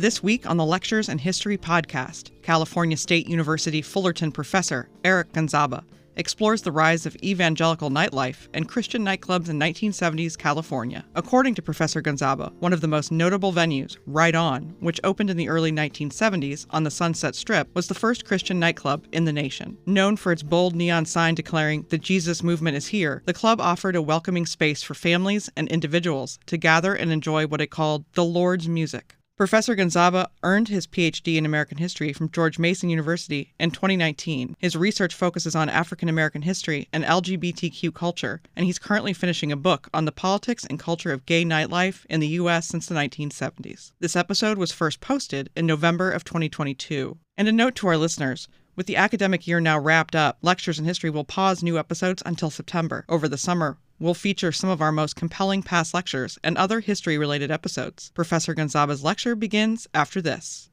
This week on the Lectures and History podcast, California State University Fullerton professor Eric Gonzaba explores the rise of evangelical nightlife and Christian nightclubs in 1970s California. According to Professor Gonzaba, one of the most notable venues, Right On, which opened in the early 1970s on the Sunset Strip, was the first Christian nightclub in the nation. Known for its bold neon sign declaring, "The Jesus movement is here," the club offered a welcoming space for families and individuals to gather and enjoy what it called the Lord's music. Professor Gonzaba earned his PhD in American history from George Mason University in 2019. His research focuses on African American history and LGBTQ culture, and he's currently finishing a book on the politics and culture of gay nightlife in the U.S. since the 1970s. This episode was first posted in November of 2022. And a note to our listeners, with the academic year now wrapped up, Lectures in History will pause new episodes until September. Over the summer, we'll feature some of our most compelling past lectures and other history-related episodes. Professor Gonzaba's lecture begins after this.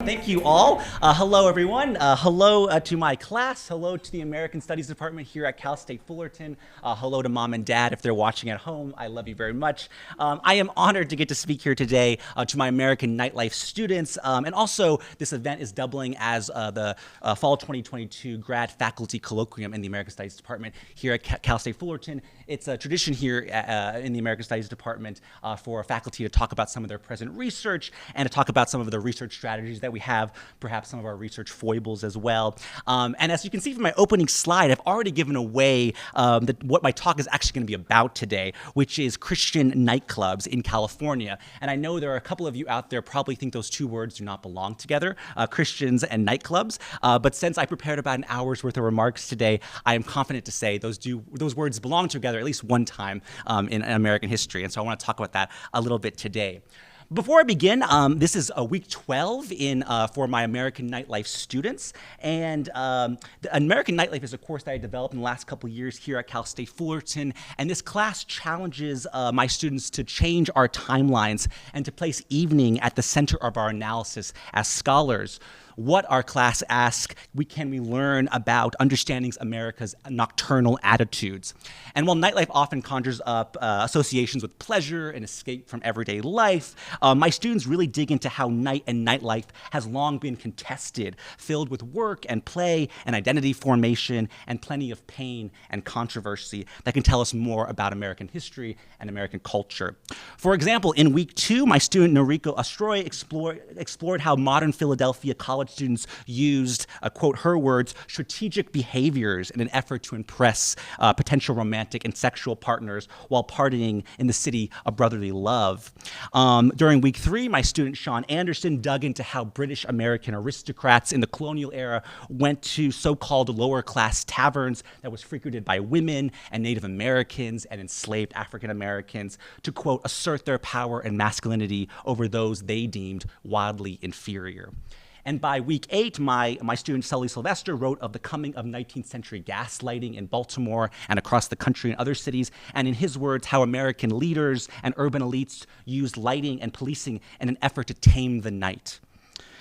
Thank you all. Hello, everyone. Hello to my class. Hello to the American Studies Department here at Cal State Fullerton. Hello to Mom and Dad if they're watching at home. I love you very much. I am honored to get to speak here today to my American Nightlife students. And also, this event is doubling as the Fall 2022 Grad Faculty Colloquium in the American Studies Department here at Cal State Fullerton. It's a tradition here in the American Studies Department for faculty to talk about some of their present research and to talk about some of the research strategies that we have, perhaps some of our research foibles as well. And as you can see from my opening slide, I've already given away what my talk is actually going to be about today, which is Christian nightclubs in California. And I know there are a couple of you out there probably think those two words do not belong together, Christians and nightclubs. But since I prepared about an hour's worth of remarks today, I am confident to say those words belong together at least one time in American history. And so I want to talk about that a little bit today. Before I begin, this is week 12 for my American Nightlife students, and the American Nightlife is a course that I developed in the last couple of years here at Cal State Fullerton, and this class challenges my students to change our timelines and to place evening at the center of our analysis as scholars. What our class asks, can we learn about understanding America's nocturnal attitudes? And while nightlife often conjures up associations with pleasure and escape from everyday life, my students really dig into how night and nightlife has long been contested, filled with work and play and identity formation and plenty of pain and controversy that can tell us more about American history and American culture. For example, in week 2, my student Noriko Astroy explored how modern Philadelphia college students used, quote her words, strategic behaviors in an effort to impress potential romantic and sexual partners while partying in the city of brotherly love. During week 3, my student Sean Anderson dug into how British American aristocrats in the colonial era went to so-called lower class taverns that was frequented by women and Native Americans and enslaved African Americans to, quote, assert their power and masculinity over those they deemed wildly inferior. And by week 8, my student Sully Sylvester wrote of the coming of 19th century gaslighting in Baltimore and across the country and other cities, and in his words, how American leaders and urban elites used lighting and policing in an effort to tame the night.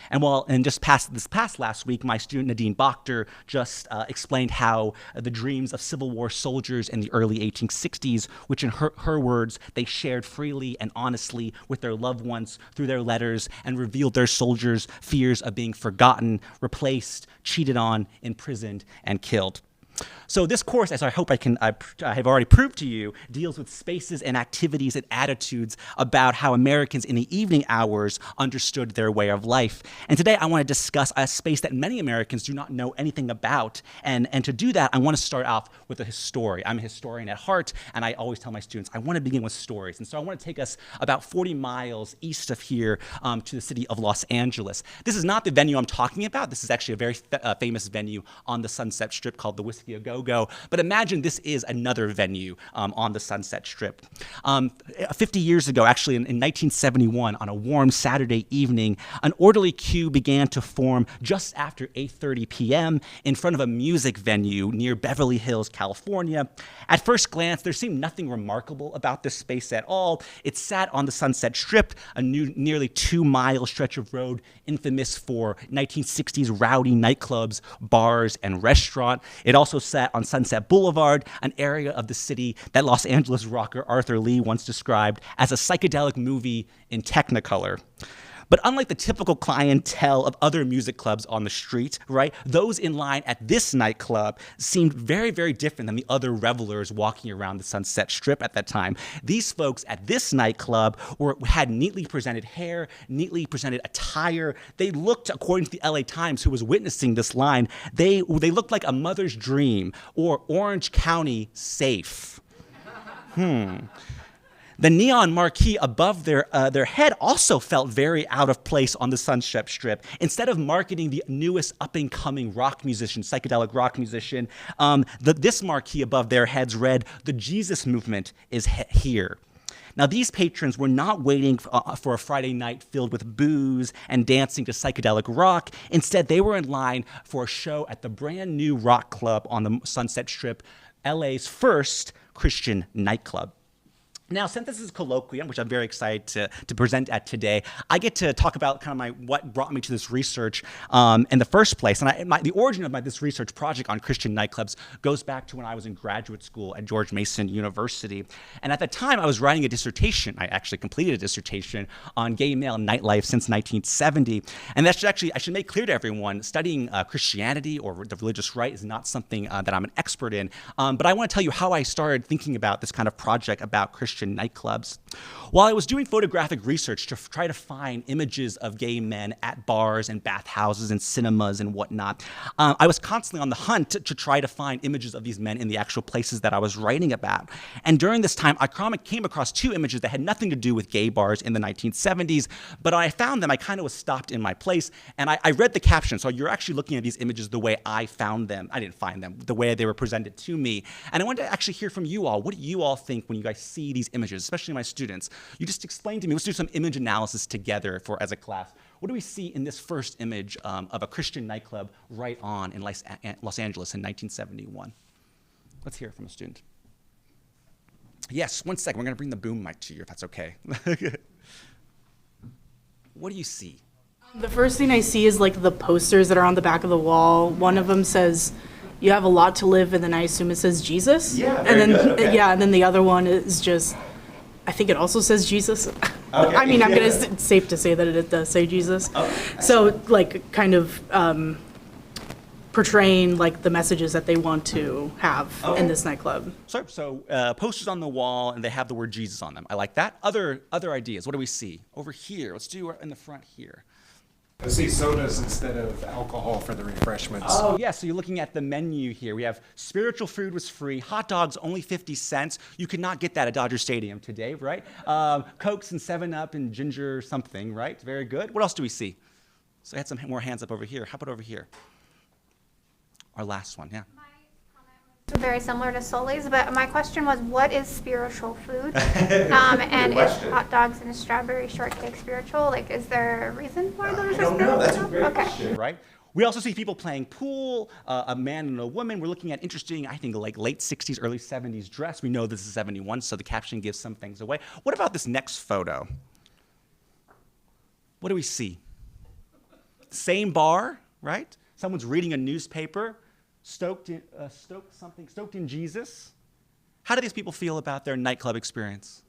And just past last week, my student Nadine Bachter just explained how the dreams of Civil War soldiers in the early 1860s, which in her words, they shared freely and honestly with their loved ones through their letters and revealed their soldiers' fears of being forgotten, replaced, cheated on, imprisoned, and killed. So this course, as I hope I have already proved to you, deals with spaces and activities and attitudes about how Americans in the evening hours understood their way of life. And today I want to discuss a space that many Americans do not know anything about. And to do that, I want to start off with a story. I'm a historian at heart, and I always tell my students, I want to begin with stories. And so I want to take us about 40 miles east of here to the city of Los Angeles. This is not the venue I'm talking about. This is actually a very famous venue on the Sunset Strip called the Whiskey A Go-Go, but imagine this is another venue on the Sunset Strip. 50 years ago, actually in 1971, on a warm Saturday evening, an orderly queue began to form just after 8:30 p.m. in front of a music venue near Beverly Hills, California. At first glance, there seemed nothing remarkable about this space at all. It sat on the Sunset Strip, a nearly 2-mile stretch of road infamous for 1960s rowdy nightclubs, bars, and restaurant. It also sat on Sunset Boulevard, an area of the city that Los Angeles rocker Arthur Lee once described as a psychedelic movie in Technicolor. But unlike the typical clientele of other music clubs on the street, right, those in line at this nightclub seemed very, very different than the other revelers walking around the Sunset Strip at that time. These folks at this nightclub had neatly presented hair, neatly presented attire. They looked, according to the LA Times, who was witnessing this line, they looked like a mother's dream or Orange County safe. The neon marquee above their head also felt very out of place on the Sunset Strip. Instead of marketing the newest up-and-coming rock musician, psychedelic rock musician, this marquee above their heads read, "The Jesus movement is here." Now, these patrons were not waiting for a Friday night filled with booze and dancing to psychedelic rock. Instead, they were in line for a show at the brand new rock club on the Sunset Strip, LA's first Christian nightclub. Now, since this is colloquium, which I'm very excited to present at today, I get to talk about kind of what brought me to this research in the first place. And the origin of this research project on Christian nightclubs goes back to when I was in graduate school at George Mason University. And at the time, I was writing a dissertation. I actually completed a dissertation on gay male nightlife since 1970. And I should make clear to everyone, studying Christianity or the religious right is not something that I'm an expert in. But I want to tell you how I started thinking about this kind of project about Christian nightclubs. While I was doing photographic research to try to find images of gay men at bars and bathhouses and cinemas and whatnot, I was constantly on the hunt to try to find images of these men in the actual places that I was writing about. And during this time, I came across two images that had nothing to do with gay bars in the 1970s, but when I found them, I kind of was stopped in my place, and I read the caption. So you're actually looking at these images the way I found them. I didn't find them, the way they were presented to me. And I wanted to actually hear from you all. What do you all think when you guys see these images, especially my students? You just explain to me. Let's do some image analysis together as a class. What do we see in this first image of a Christian nightclub right on in Los Angeles in 1971? Let's hear it from a student. Yes, one second. We're going to bring the boom mic to you, if that's okay. What do you see? The first thing I see is like the posters that are on the back of the wall. One of them says, "You have a lot to live," and then I assume it says Jesus. Yeah, and then good. Okay. yeah, and then the other one is just, I think it also says Jesus. Okay. I mean, it's safe to say that it does say Jesus. Oh, so like kind of portraying like the messages that they want to have in this nightclub. So posters on the wall, and they have the word Jesus on them. I like that. Other ideas. What do we see over here? Let's do in the front here. I see sodas instead of alcohol for the refreshments. Oh, yeah, so you're looking at the menu here. We have spiritual food was free, hot dogs only 50 cents. You could not get that at Dodger Stadium today, right? Cokes and 7-Up and ginger something, right? Very good. What else do we see? So I had some more hands up over here. How about over here? Our last one, yeah. Very similar to Sully's, but my question was, what is spiritual food? And is hot dogs and strawberry shortcake spiritual? Like, is there a reason why those are spiritual? No, that's a great question. Right? We also see people playing pool, a man and a woman. We're looking at interesting, I think, like late 60s, early 70s dress. We know this is 71, so the caption gives some things away. What about this next photo? What do we see? Same bar, right? Someone's reading a newspaper. Stoked in Jesus. How do these people feel about their nightclub experience?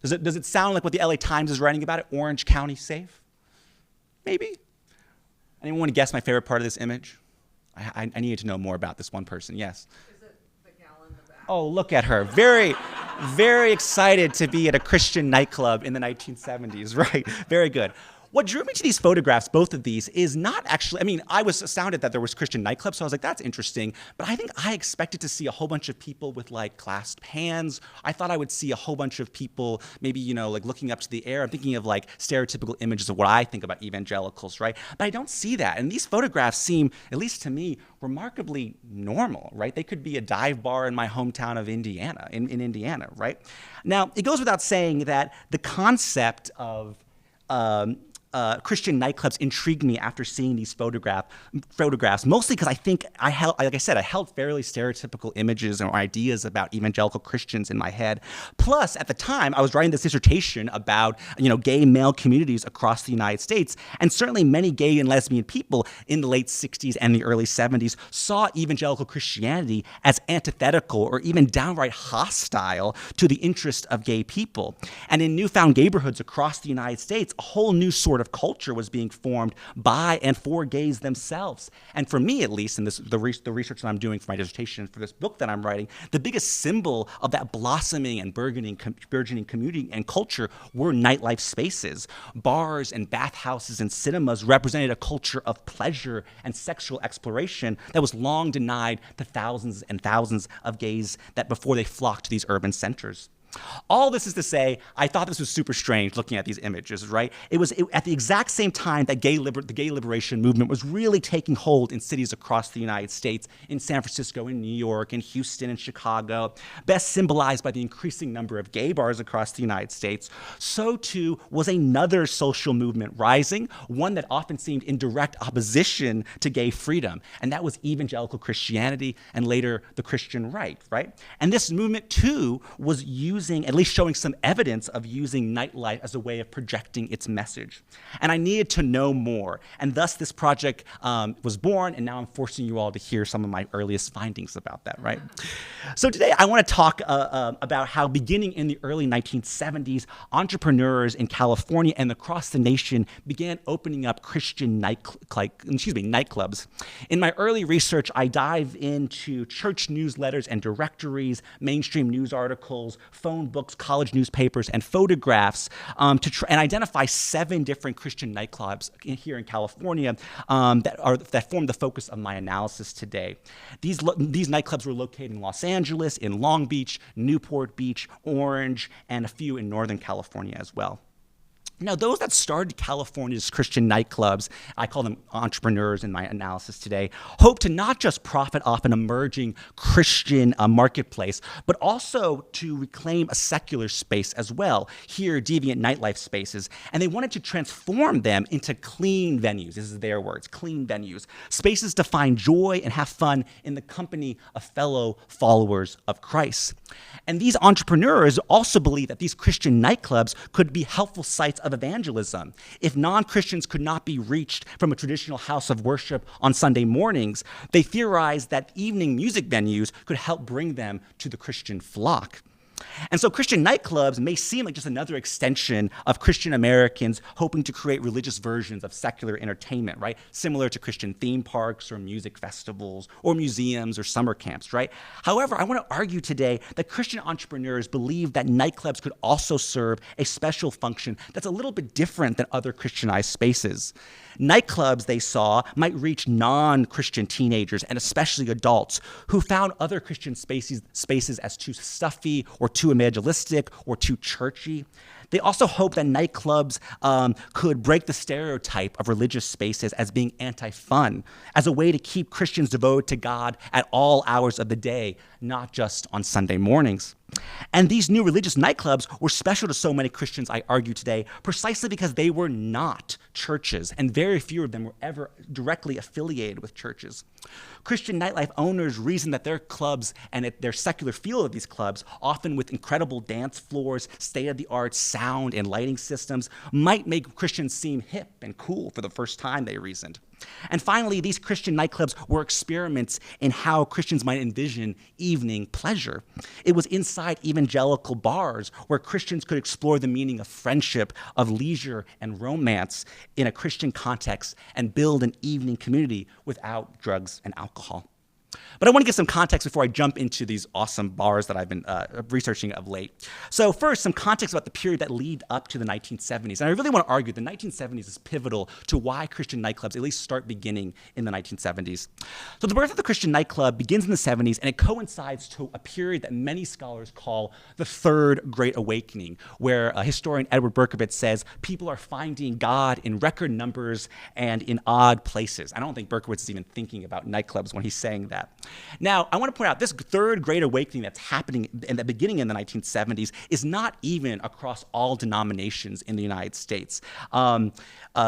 Does it sound like what the LA Times is writing about it? Orange County safe? Maybe. Anyone want to guess my favorite part of this image? I needed to know more about this one person. Yes. Is it the gal in the back? Oh, look at her. Very, very excited to be at a Christian nightclub in the 1970s. Right. Very good. What drew me to these photographs, both of these, is not actually, I mean, I was astounded that there was Christian nightclubs, so I was like, that's interesting. But I think I expected to see a whole bunch of people with like clasped hands. I thought I would see a whole bunch of people maybe, like looking up to the air. I'm thinking of like stereotypical images of what I think about evangelicals, right? But I don't see that. And these photographs seem, at least to me, remarkably normal, right? They could be a dive bar in my hometown of Indiana, in Indiana, right? Now, it goes without saying that the concept of Christian nightclubs intrigued me after seeing these photographs, mostly because I think I held fairly stereotypical images or ideas about evangelical Christians in my head. Plus, at the time, I was writing this dissertation about, gay male communities across the United States, and certainly many gay and lesbian people in the late 60s and the early 70s saw evangelical Christianity as antithetical or even downright hostile to the interest of gay people. And in newfound neighborhoods across the United States, a whole new sort of culture was being formed by and for gays themselves. And for me, at least, in the research that I'm doing for my dissertation for this book that I'm writing, the biggest symbol of that blossoming and burgeoning community and culture were nightlife spaces. Bars and bathhouses and cinemas represented a culture of pleasure and sexual exploration that was long denied to thousands and thousands of gays that before they flocked to these urban centers. All this is to say, I thought this was super strange looking at these images, right? It was at the exact same time that the gay liberation movement was really taking hold in cities across the United States, in San Francisco, in New York, in Houston, and Chicago, best symbolized by the increasing number of gay bars across the United States. So too was another social movement rising, one that often seemed in direct opposition to gay freedom, and that was evangelical Christianity and later the Christian right? And this movement too was at least showing some evidence of using nightlife as a way of projecting its message. And I needed to know more. And thus this project was born, and now I'm forcing you all to hear some of my earliest findings about that, right? So today I want to talk about how beginning in the early 1970s, entrepreneurs in California and across the nation began opening up Christian nightclubs. In my early research, I dive into church newsletters and directories, mainstream news articles, phone books, college newspapers, and photographs and identify 7 different Christian nightclubs here in California that form the focus of my analysis today. These nightclubs were located in Los Angeles, in Long Beach, Newport Beach, Orange, and a few in Northern California as well. Now, those that started California's Christian nightclubs, I call them entrepreneurs in my analysis today, hope to not just profit off an emerging Christian marketplace, but also to reclaim a secular space as well, here deviant nightlife spaces, and they wanted to transform them into clean venues. This is their words, clean venues, spaces to find joy and have fun in the company of fellow followers of Christ. And these entrepreneurs also believe that these Christian nightclubs could be helpful sites of evangelism. If non-Christians could not be reached from a traditional house of worship on Sunday mornings, they theorized that evening music venues could help bring them to the Christian flock. And so Christian nightclubs may seem like just another extension of Christian Americans hoping to create religious versions of secular entertainment, right? Similar to Christian theme parks or music festivals or museums or summer camps, right? However, I want to argue today that Christian entrepreneurs believe that nightclubs could also serve a special function that's a little bit different than other Christianized spaces. Nightclubs, they saw, might reach non-Christian teenagers and especially adults who found other Christian spaces as too stuffy or too evangelistic or too churchy. They also hope that nightclubs could break the stereotype of religious spaces as being anti-fun, as a way to keep Christians devoted to God at all hours of the day, not just on Sunday mornings. And these new religious nightclubs were special to so many Christians, I argue today, precisely because they were not churches, and very few of them were ever directly affiliated with churches. Christian nightlife owners reasoned that their clubs and their secular feel of these clubs, often with incredible dance floors, state-of-the-art sound and lighting systems, might make Christians seem hip and cool for the first time, they reasoned. And finally, these Christian nightclubs were experiments in how Christians might envision evening pleasure. It was inside evangelical bars where Christians could explore the meaning of friendship, of leisure, and romance in a Christian context and build an evening community without drugs and alcohol. But I want to give some context before I jump into these awesome bars that I've been researching of late. So first, some context about the period that lead up to the 1970s. And I really want to argue the 1970s is pivotal to why Christian nightclubs at least start beginning in the 1970s. So the birth of the Christian nightclub begins in the 70s, and it coincides to a period that many scholars call the Third Great Awakening, where historian Edward Berkowitz says people are finding God in record numbers and in odd places. I don't think Berkowitz is even thinking about nightclubs when he's saying that. that. Now, I want to point out this third Great Awakening that's happening in the beginning in the 1970s is not even across all denominations in the United States.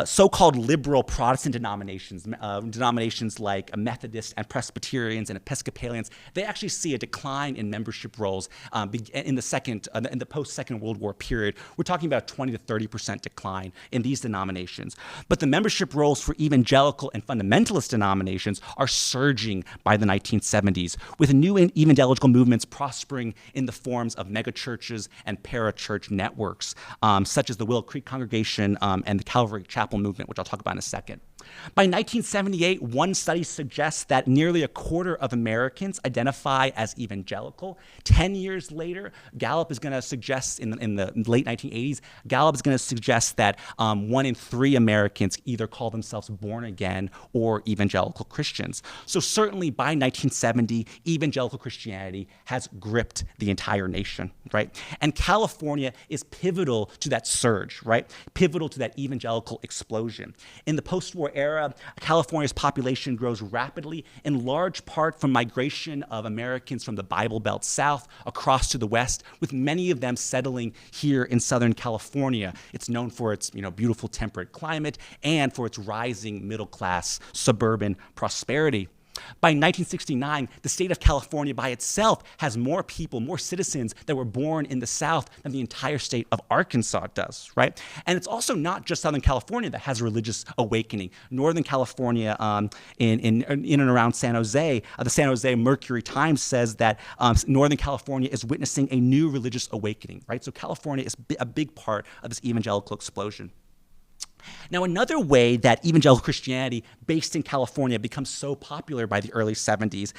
So-called liberal Protestant denominations like Methodists and Presbyterians and Episcopalians, they actually see a decline in membership rolls in the post-Second World War period. We're talking about 20 to 30% decline in these denominations. But the membership rolls for evangelical and fundamentalist denominations are surging by the 1970s, with new evangelical movements prospering in the forms of megachurches and parachurch networks, such as the Willow Creek Congregation and the Calvary Chapel movement, which I'll talk about in a second. By 1978, one study suggests that nearly a quarter of Americans identify as evangelical. 10 years later, Gallup is going to suggest, in the late 1980s, Gallup is going to suggest that 1 in 3 Americans either call themselves born again or evangelical Christians. So certainly by 1970, evangelical Christianity has gripped the entire nation, right? And California is pivotal to that surge, right? Pivotal to that evangelical explosion. In the post-war era, California's population grows rapidly, in large part from migration of Americans from the Bible Belt south across to the west, with many of them settling here in Southern California. It's known for its beautiful temperate climate and for its rising middle-class suburban prosperity. By 1969, the state of California by itself has more people, more citizens that were born in the South than the entire state of Arkansas does, right? And it's also not just Southern California that has a religious awakening. Northern California, in and around San Jose, the San Jose Mercury Times says that Northern California is witnessing a new religious awakening, right? So California is a big part of this evangelical explosion. Now, another way that evangelical Christianity based in California becomes so popular by the early 70s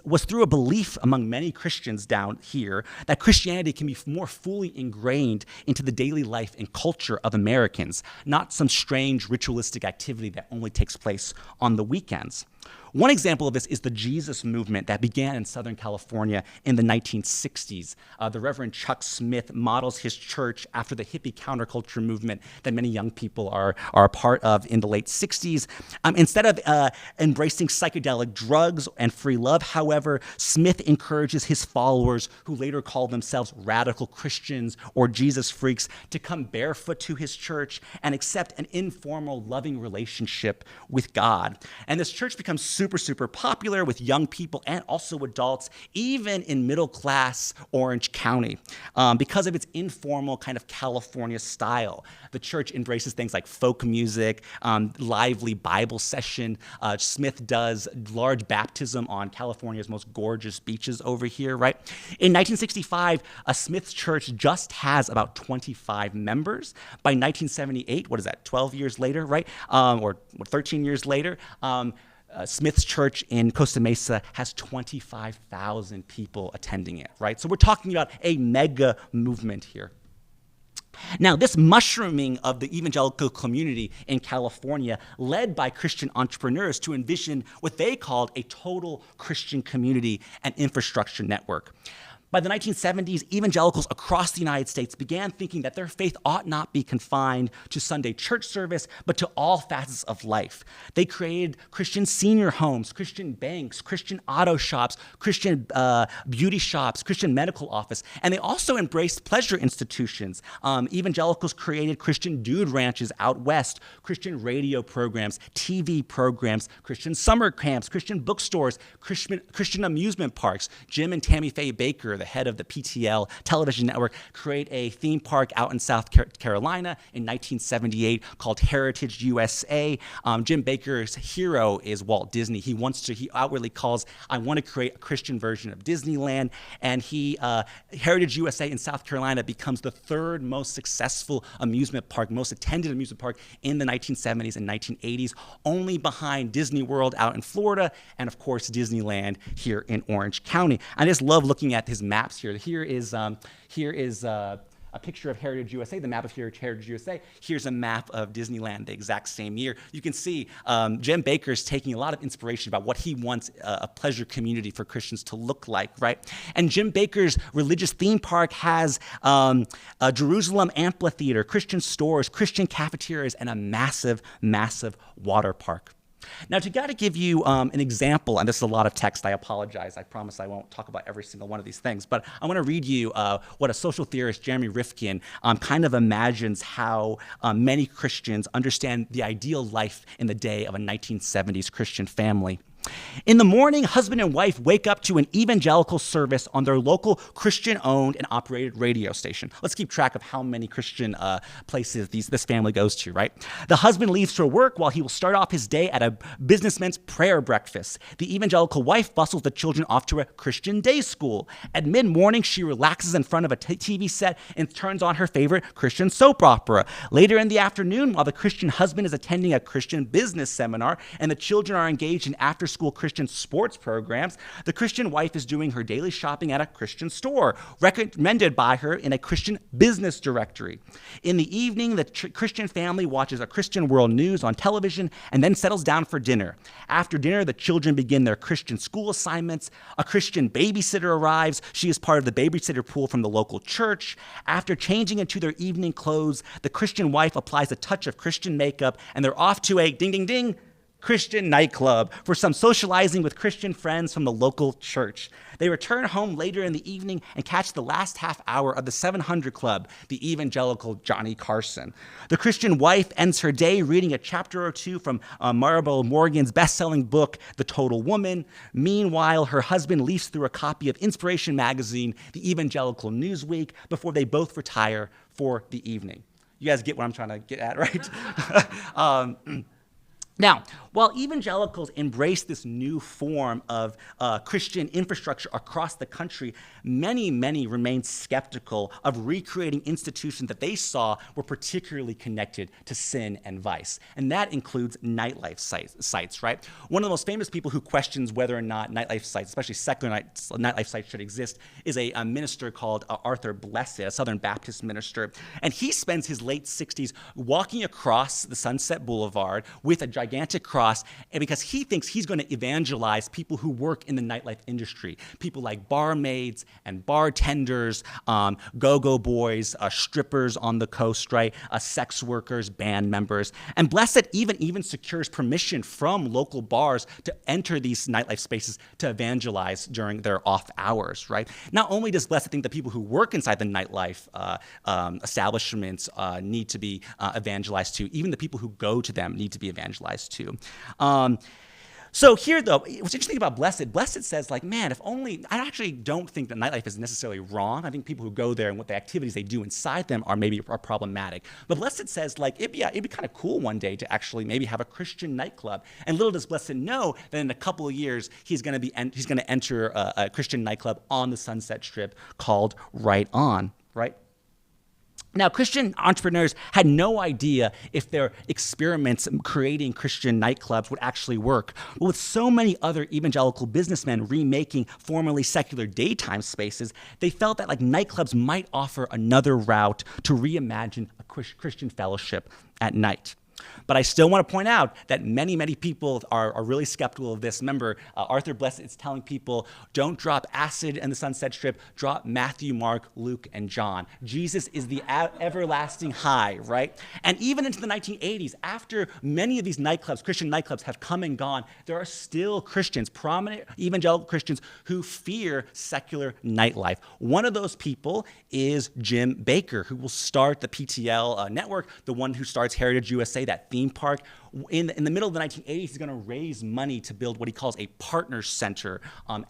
was through a belief among many Christians down here that Christianity can be more fully ingrained into the daily life and culture of Americans, not some strange ritualistic activity that only takes place on the weekends. One example of this is the Jesus movement that began in Southern California in the 1960s. The Reverend Chuck Smith models his church after the hippie counterculture movement that many young people are a part of in the late 60s. Instead of embracing psychedelic drugs and free love, however, Smith encourages his followers, who later call themselves radical Christians or Jesus freaks, to come barefoot to his church and accept an informal, loving relationship with God. And this church becomes super popular with young people and also adults, even in middle-class Orange County, because of its informal kind of California style. The church embraces things like folk music, lively Bible session. Smith does large baptism on California's most gorgeous beaches over here, right? In 1965, Smith's church just has about 25 members. By 1978, what is that, 12 years later, right? Or 13 years later, Smith's church in Costa Mesa has 25,000 people attending it, right? So we're talking about a mega movement here. Now, this mushrooming of the evangelical community in California led by Christian entrepreneurs to envision what they called a total Christian community and infrastructure network. By the 1970s, evangelicals across the United States began thinking that their faith ought not be confined to Sunday church service, but to all facets of life. They created Christian senior homes, Christian banks, Christian auto shops, Christian beauty shops, Christian medical office, and they also embraced pleasure institutions. Evangelicals created Christian dude ranches out west, Christian radio programs, TV programs, Christian summer camps, Christian bookstores, Christian amusement parks. Jim and Tammy Faye Baker, the head of the PTL television network, create a theme park out in South Carolina in 1978 called Heritage USA. Jim Baker's hero is Walt Disney. He outwardly calls, I want to create a Christian version of Disneyland. And Heritage USA in South Carolina becomes the third most successful amusement park, most attended amusement park in the 1970s and 1980s, only behind Disney World out in Florida and, of course, Disneyland here in Orange County. I just love looking at his maps here. Here is a picture of Heritage USA, the map of Heritage USA. Here's a map of Disneyland the exact same year. You can see Jim Baker's taking a lot of inspiration about what he wants a pleasure community for Christians to look like, right? And Jim Baker's religious theme park has a Jerusalem amphitheater, Christian stores, Christian cafeterias, and a massive, massive water park. Now, to give you an example, and this is a lot of text, I apologize. I promise I won't talk about every single one of these things, but I want to read you what a social theorist, Jeremy Rifkin, kind of imagines how many Christians understand the ideal life in the day of a 1970s Christian family. In the morning, husband and wife wake up to an evangelical service on their local Christian-owned and operated radio station. Let's keep track of how many Christian places this family goes to, right? The husband leaves for work while he will start off his day at a businessman's prayer breakfast. The evangelical wife bustles the children off to a Christian day school. At mid-morning, she relaxes in front of a TV set and turns on her favorite Christian soap opera. Later in the afternoon, while the Christian husband is attending a Christian business seminar and the children are engaged in after-school Christian sports programs, the Christian wife is doing her daily shopping at a Christian store, recommended by her in a Christian business directory. In the evening, the Christian family watches a Christian world news on television and then settles down for dinner. After dinner, the children begin their Christian school assignments. A Christian babysitter arrives. She is part of the babysitter pool from the local church. After changing into their evening clothes, the Christian wife applies a touch of Christian makeup, and they're off to a ding, ding, ding, Christian nightclub for some socializing with Christian friends from the local church. They return home later in the evening and catch the last half hour of the 700 Club, the evangelical Johnny Carson. The Christian wife ends her day reading a chapter or two from Maribel Morgan's best-selling book, The Total Woman. Meanwhile, her husband leafs through a copy of Inspiration magazine, the Evangelical Newsweek, before they both retire for the evening. You guys get what I'm trying to get at, right? Now, while evangelicals embrace this new form of Christian infrastructure across the country, many remain skeptical of recreating institutions that they saw were particularly connected to sin and vice. And that includes nightlife sites, right? One of the most famous people who questions whether or not nightlife sites, especially secular nightlife sites, should exist is a minister called Arthur Blessed, a Southern Baptist minister. And he spends his late 60s walking across the Sunset Boulevard with a gigantic cross, and because he thinks he's going to evangelize people who work in the nightlife industry, people like barmaids and bartenders, go-go boys, strippers on the coast, right, sex workers, band members. And Blessed even secures permission from local bars to enter these nightlife spaces to evangelize during their off hours, right? Not only does Blessed think that people who work inside the nightlife establishments need to be evangelized to, even the people who go to them need to be evangelized to. So here, though, what's interesting about Blessed says, like, man, if only, I actually don't think that nightlife is necessarily wrong. I think people who go there and what the activities they do inside them are problematic. But Blessed says, like, it'd be kind of cool one day to actually maybe have a Christian nightclub. And little does Blessed know that in a couple of years, he's going to enter a Christian nightclub on the Sunset Strip called Right On, right? Now, Christian entrepreneurs had no idea if their experiments creating Christian nightclubs would actually work. But with so many other evangelical businessmen remaking formerly secular daytime spaces, they felt that like nightclubs might offer another route to reimagine a Christian fellowship at night. But I still want to point out that many people are really skeptical of this. Remember, Arthur Blessed is telling people, don't drop acid in the Sunset Strip, drop Matthew, Mark, Luke, and John. Jesus is the everlasting high, right? And even into the 1980s, after many of these nightclubs, Christian nightclubs, have come and gone, there are still Christians, prominent evangelical Christians, who fear secular nightlife. One of those people is Jim Baker, who will start the PTL network, the one who starts Heritage USA, that theme park. In the middle of the 1980s, he's going to raise money to build what he calls a partner center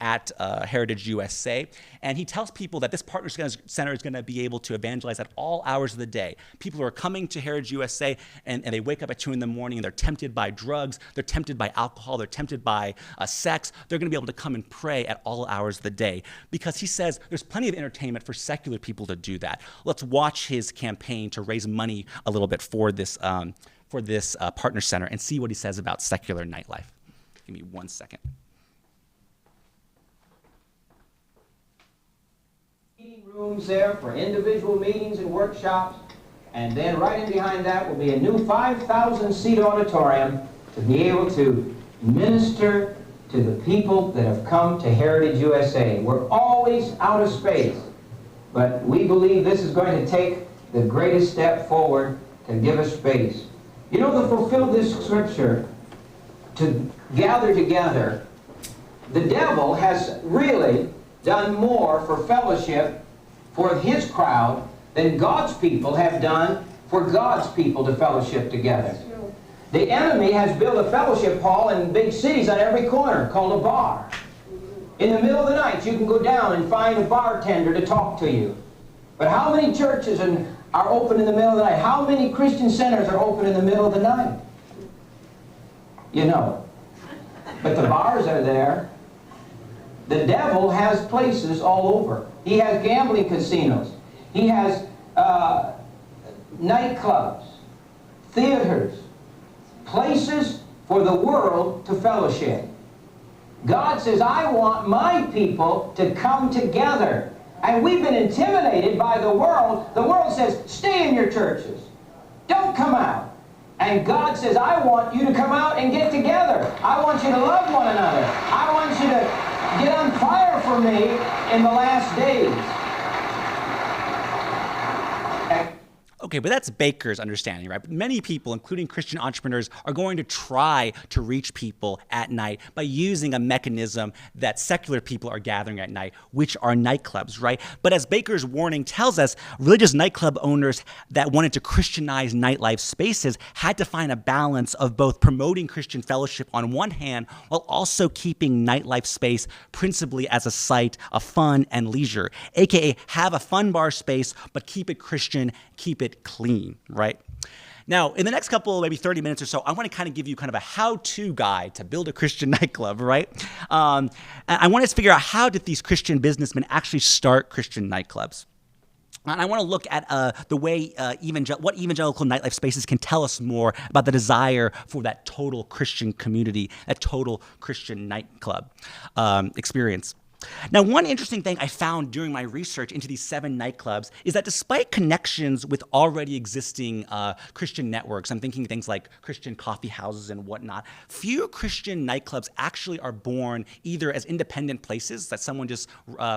at Heritage USA. And he tells people that this partner center is going to be able to evangelize at all hours of the day. People who are coming to Heritage USA and they wake up at 2 in the morning and they're tempted by drugs, they're tempted by alcohol, they're tempted by sex, they're going to be able to come and pray at all hours of the day. Because he says there's plenty of entertainment for secular people to do that. Let's watch his campaign to raise money a little bit for this partner center and see what he says about secular nightlife. Give me 1 second. Meeting rooms there for individual meetings and workshops, and then right in behind that will be a new 5,000-seat auditorium to be able to minister to the people that have come to Heritage USA. We're always out of space, but we believe this is going to take the greatest step forward to give us space. You know, to fulfill this scripture, to gather together, the devil has really done more for fellowship for his crowd than God's people have done for God's people to fellowship together. The enemy has built a fellowship hall in big cities on every corner called a bar. In the middle of the night, you can go down and find a bartender to talk to you. But how many churches are open in the middle of the night? How many Christian centers are open in the middle of the night? You know. But the bars are there. The devil has places all over. He has gambling casinos. He has nightclubs, theaters, places for the world to fellowship. God says, I want my people to come together. And we've been intimidated by the world. The world says, stay in your churches. Don't come out. And God says, I want you to come out and get together. I want you to love one another. I want you to get on fire for me in the last days. Okay, but that's Baker's understanding, right? But many people, including Christian entrepreneurs, are going to try to reach people at night by using a mechanism that secular people are gathering at night, which are nightclubs, right? But as Baker's warning tells us, religious nightclub owners that wanted to Christianize nightlife spaces had to find a balance of both promoting Christian fellowship on one hand, while also keeping nightlife space principally as a site of fun and leisure, aka have a fun bar space, but keep it Christian, keep it clean, right? Now, in the next couple, maybe 30 minutes or so, I want to kind of give you kind of a how-to guide to build a Christian nightclub, right? And I want us to figure out, how did these Christian businessmen actually start Christian nightclubs? And I want to look at the way what evangelical nightlife spaces can tell us more about the desire for that total Christian community, that total Christian nightclub experience. Now, one interesting thing I found during my research into these 7 nightclubs is that despite connections with already existing Christian networks, I'm thinking things like Christian coffee houses and whatnot, few Christian nightclubs actually are born either as independent places that someone just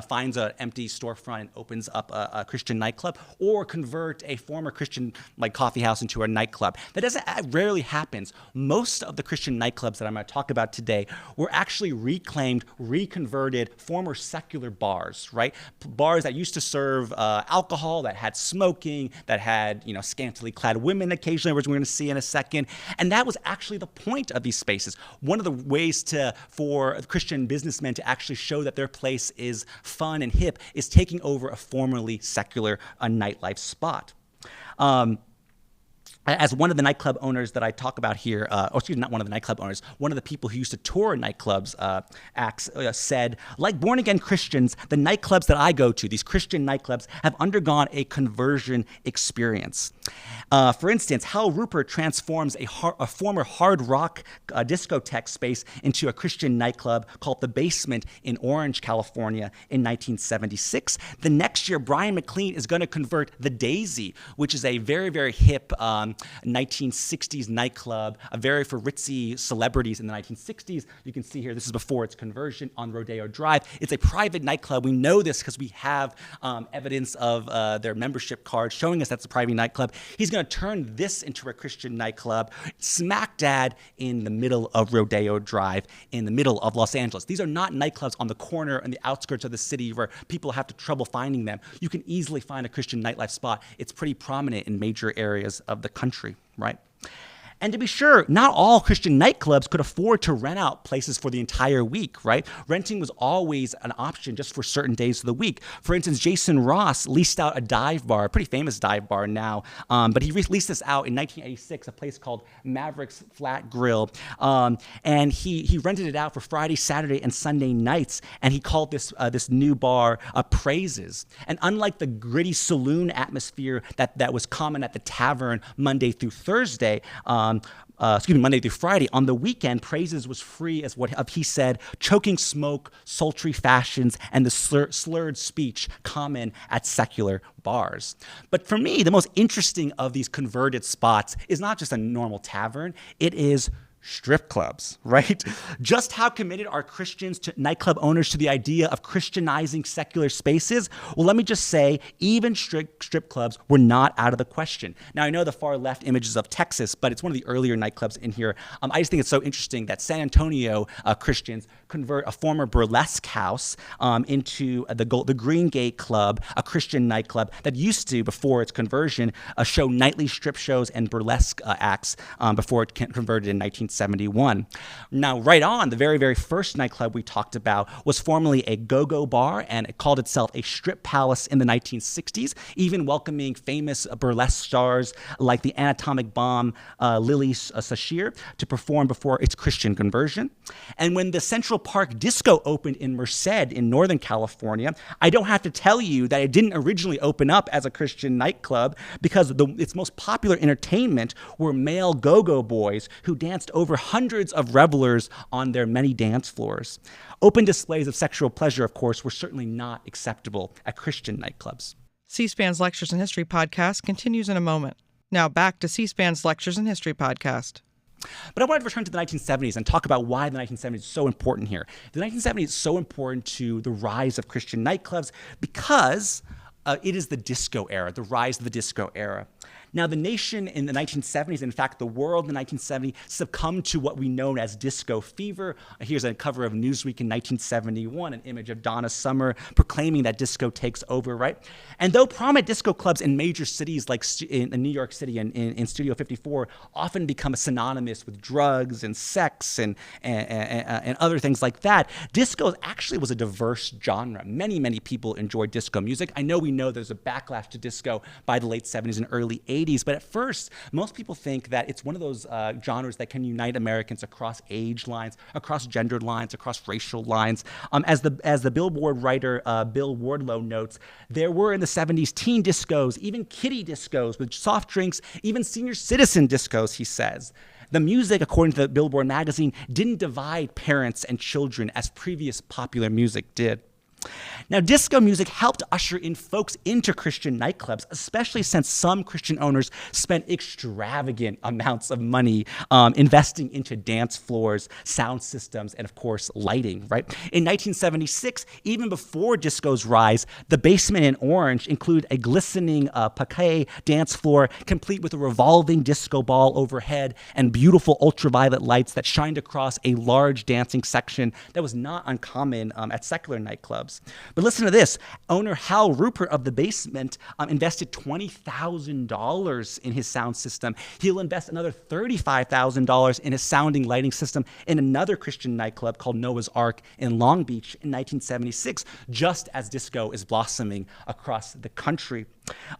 finds an empty storefront and opens up a Christian nightclub, or convert a former Christian like coffee house into a nightclub. That rarely happens. Most of the Christian nightclubs that I'm going to talk about today were actually reclaimed, reconverted, former secular bars, right? Bars that used to serve alcohol, that had smoking, that had, scantily clad women occasionally, which we're going to see in a second. And that was actually the point of these spaces. One of the ways for Christian businessmen to actually show that their place is fun and hip is taking over a formerly secular nightlife spot. As one of the nightclub owners that I talk about here, not one of the nightclub owners, one of the people who used to tour nightclubs said, like born-again Christians, the nightclubs that I go to, these Christian nightclubs, have undergone a conversion experience. For instance, Hal Rupert transforms a former hard rock discotheque space into a Christian nightclub called The Basement in Orange, California in 1976. The next year, Brian McLean is going to convert The Daisy, which is a very, very hip 1960s nightclub, very for ritzy celebrities in the 1960s. You can see here, this is before its conversion on Rodeo Drive. It's a private nightclub. We know this because we have evidence of their membership card showing us that's a private nightclub. He's going to turn this into a Christian nightclub, smack dab in the middle of Rodeo Drive, in the middle of Los Angeles. These are not nightclubs on the corner and the outskirts of the city where people have trouble finding them. You can easily find a Christian nightlife spot. It's pretty prominent in major areas of the country, right? And to be sure, not all Christian nightclubs could afford to rent out places for the entire week, right? Renting was always an option just for certain days of the week. For instance, Jason Ross leased out a dive bar, a pretty famous dive bar now, but he leased this out in 1986, a place called Maverick's Flat Grill, and he rented it out for Friday, Saturday, and Sunday nights, and he called this new bar Praises. And unlike the gritty saloon atmosphere that was common at the tavern Monday through Thursday, Monday through Friday. On the weekend, Praises was free as what he said, choking smoke, sultry fashions, and the slurred speech common at secular bars. But for me, the most interesting of these converted spots is not just a normal tavern, it is strip clubs, right? Just how committed are Christians to nightclub owners to the idea of Christianizing secular spaces? Well, let me just say, even strip clubs were not out of the question. Now, I know the far left images of Texas, but it's one of the earlier nightclubs in here. I just think it's so interesting that San Antonio Christians convert a former burlesque house into the Green Gate Club, a Christian nightclub that used to, before its conversion, show nightly strip shows and burlesque acts before it converted in 1971. Now, right on, the very, very first nightclub we talked about was formerly a go-go bar, and it called itself a strip palace in the 1960s, even welcoming famous burlesque stars like the Anatomic Bomb Lily Sashir to perform before its Christian conversion. And when the Central Park Disco opened in Merced in Northern California, I don't have to tell you that it didn't originally open up as a Christian nightclub, because its most popular entertainment were male go-go boys who danced over hundreds of revelers on their many dance floors. Open displays of sexual pleasure, of course, were certainly not acceptable at Christian nightclubs. C-SPAN's Lectures in History podcast continues in a moment. Now back to C-SPAN's Lectures in History podcast. But I wanted to return to the 1970s and talk about why the 1970s is so important here. The 1970s is so important to the rise of Christian nightclubs because it is the disco era, the rise of the disco era. Now, the nation in the 1970s, in fact, the world in the 1970s, succumbed to what we know as disco fever. Here's a cover of Newsweek in 1971, an image of Donna Summer proclaiming that disco takes over, right? And though prominent disco clubs in major cities like in New York City and in Studio 54 often become synonymous with drugs and sex and other things like that, disco actually was a diverse genre. Many, many people enjoyed disco music. I know we know there's a backlash to disco by the late 70s and early 80s, but at first, most people think that it's one of those genres that can unite Americans across age lines, across gender lines, across racial lines. As the Billboard writer Bill Wardlow notes, there were in the 70s teen discos, even kiddie discos with soft drinks, even senior citizen discos, he says. The music, according to the Billboard magazine, didn't divide parents and children as previous popular music did. Now, disco music helped usher in folks into Christian nightclubs, especially since some Christian owners spent extravagant amounts of money investing into dance floors, sound systems, and of course, lighting, right? In 1976, even before disco's rise, the basement in Orange included a glistening parquet dance floor, complete with a revolving disco ball overhead and beautiful ultraviolet lights that shined across a large dancing section that was not uncommon at secular nightclubs. But listen to this. Owner Hal Rupert of the Basement invested $20,000 in his sound system. He'll invest another $35,000 in his sounding lighting system in another Christian nightclub called Noah's Ark in Long Beach in 1976, just as disco is blossoming across the country.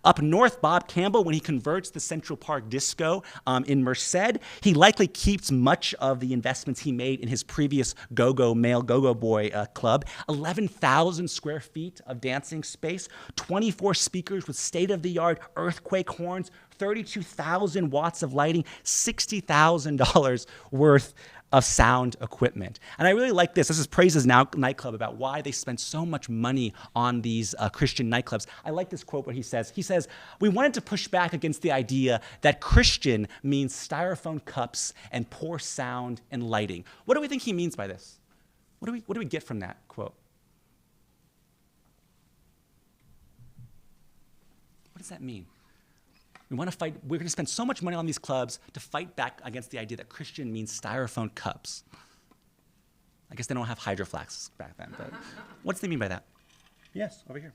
Up north, Bob Campbell, when he converts the Central Park Disco in Merced, he likely keeps much of the investments he made in his previous male go-go boy club. 11,000 square feet of dancing space, 24 speakers with state-of-the-art earthquake horns, 32,000 watts of lighting, $60,000 worth of sound equipment. And I really like this. This is Praises Now nightclub about why they spend so much money on these Christian nightclubs. I like this quote where he says, "We wanted to push back against the idea that Christian means styrofoam cups and poor sound and lighting." What do we think he means by this? What do we get from that quote? What does that mean? We want to fight. We're going to spend so much money on these clubs to fight back against the idea that Christian means styrofoam cups. I guess they don't have hydro flasks back then, but what does they mean by that? Yes, over here.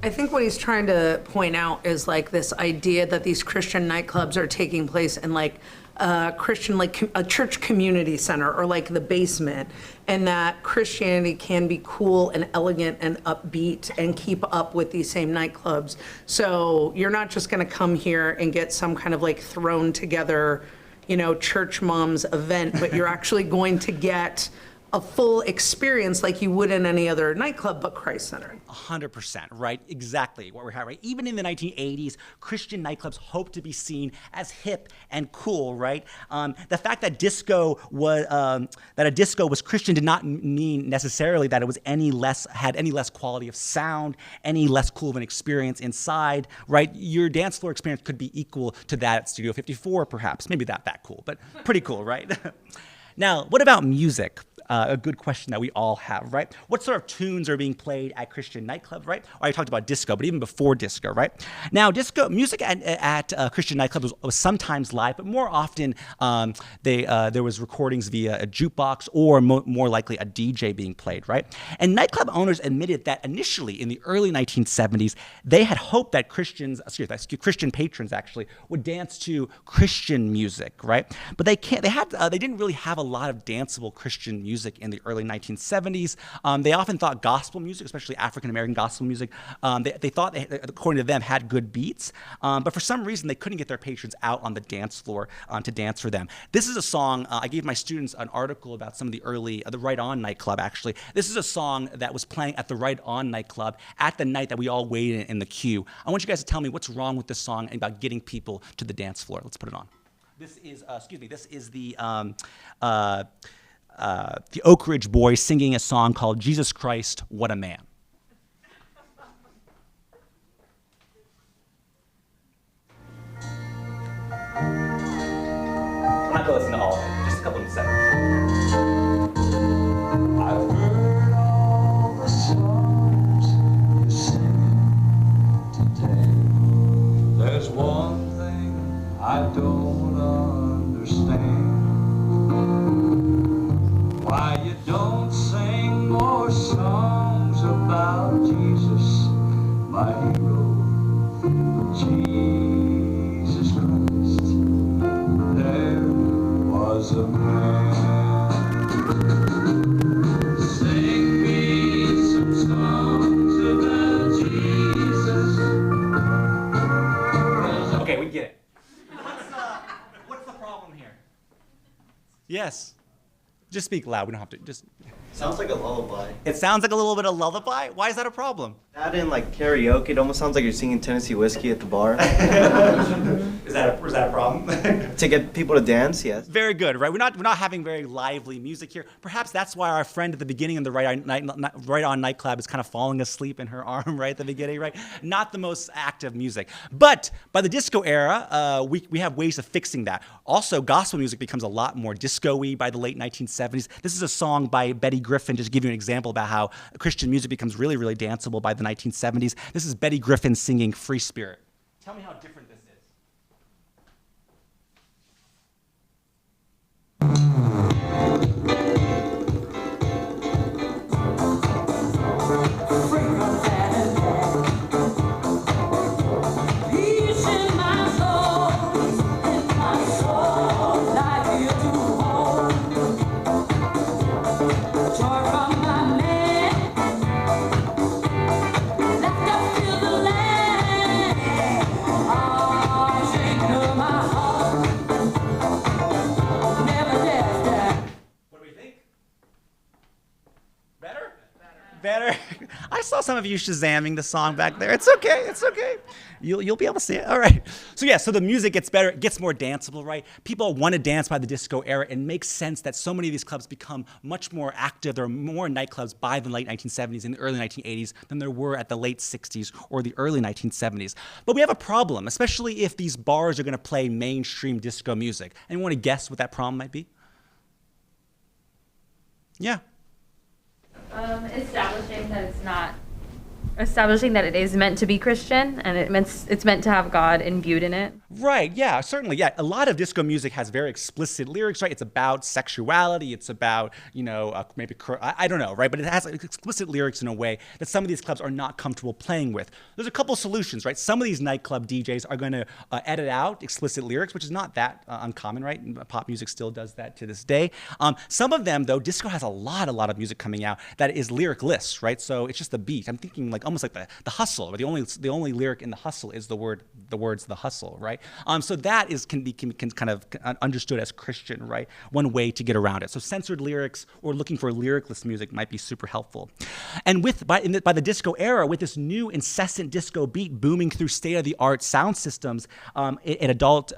I think what he's trying to point out is like this idea that these Christian nightclubs are taking place in like Christian, like a church community center or like the basement, and that Christianity can be cool and elegant and upbeat and keep up with these same nightclubs. So you're not just going to come here and get some kind of like thrown together, church mom's event, but you're actually going to get a full experience like you would in any other nightclub but Christ-centered. 100%, right? Exactly what we're having, right? Even in the 1980s, Christian nightclubs hoped to be seen as hip and cool, right? The fact that a disco was Christian did not mean necessarily that it was had any less quality of sound, any less cool of an experience inside, right? Your dance floor experience could be equal to that at Studio 54, perhaps. Maybe not that cool, but pretty cool, right? Now, what about music? A good question that we all have, right? What sort of tunes are being played at Christian nightclubs, right? I already talked about disco, but even before disco, right? Now, disco music at Christian nightclubs was sometimes live, but more often there was recordings via a jukebox or more likely a DJ being played, right? And nightclub owners admitted that initially in the early 1970s, they had hoped that Christian patrons actually would dance to Christian music, right? But they didn't really have a lot of danceable Christian music in the early 1970s. They often thought gospel music, especially African-American gospel music, they thought, according to them, had good beats. But for some reason, they couldn't get their patrons out on the dance floor to dance for them. This is a song, I gave my students an article about some of the Right On nightclub, actually. This is a song that was playing at the Right On nightclub at the night that we all waited in the queue. I want you guys to tell me what's wrong with this song and about getting people to the dance floor. Let's put it on. This is the Oak Ridge Boys singing a song called Jesus Christ, What a Man. I'm not going to listen to all of it, just a couple of seconds. I've heard all the songs you sing today. There's one thing I don't understand. Why you don't sing more songs about Jesus, my hero, Jesus Christ. There was a man. Sing me some songs about Jesus. Okay, we get it. What's the problem here? Yes. Just speak loud. We don't have to. Just. Sounds like a lullaby. It sounds like a little bit of lullaby. Why is that a problem? That in like karaoke, it almost sounds like you're singing Tennessee Whiskey at the bar. Is that a problem? To get people to dance, yes. Very good, right? We're not having very lively music here. Perhaps that's why our friend at the beginning of the Right On nightclub is kind of falling asleep in her arm right at the beginning, right? Not the most active music. But by the disco era, we have ways of fixing that. Also, gospel music becomes a lot more disco-y by the late 1970s. This is a song by Betty Griffin, just to give you an example about how Christian music becomes really, really danceable by the 1970s. This is Betty Griffin singing Free Spirit. Tell me how different this is. Better? I saw some of you shazamming the song back there. It's okay. It's okay. You'll be able to see it. All right. So yeah, so the music gets better. It gets more danceable, right? People want to dance by the disco era. It makes sense that so many of these clubs become much more active. There are more nightclubs by the late 1970s and the early 1980s than there were at the late 60s or the early 1970s. But we have a problem, especially if these bars are going to play mainstream disco music. Anyone want to guess what that problem might be? Yeah. Establishing that it is meant to be Christian and it's meant to have God imbued in it. Right, yeah, certainly, yeah. A lot of disco music has very explicit lyrics, right? It's about sexuality, it's about, I don't know, right? But it has explicit lyrics in a way that some of these clubs are not comfortable playing with. There's a couple solutions, right? Some of these nightclub DJs are going to edit out explicit lyrics, which is not that uncommon, right? Pop music still does that to this day. Some of them, though, disco has a lot of music coming out that is lyricless, right? So it's just the beat. I'm thinking like almost like the hustle. But the only lyric in the hustle is the words the hustle, right? So that can be kind of understood as Christian, right? One way to get around it. So censored lyrics or looking for lyricless music might be super helpful. And by the disco era, with this new incessant disco beat booming through state-of-the-art sound systems at adult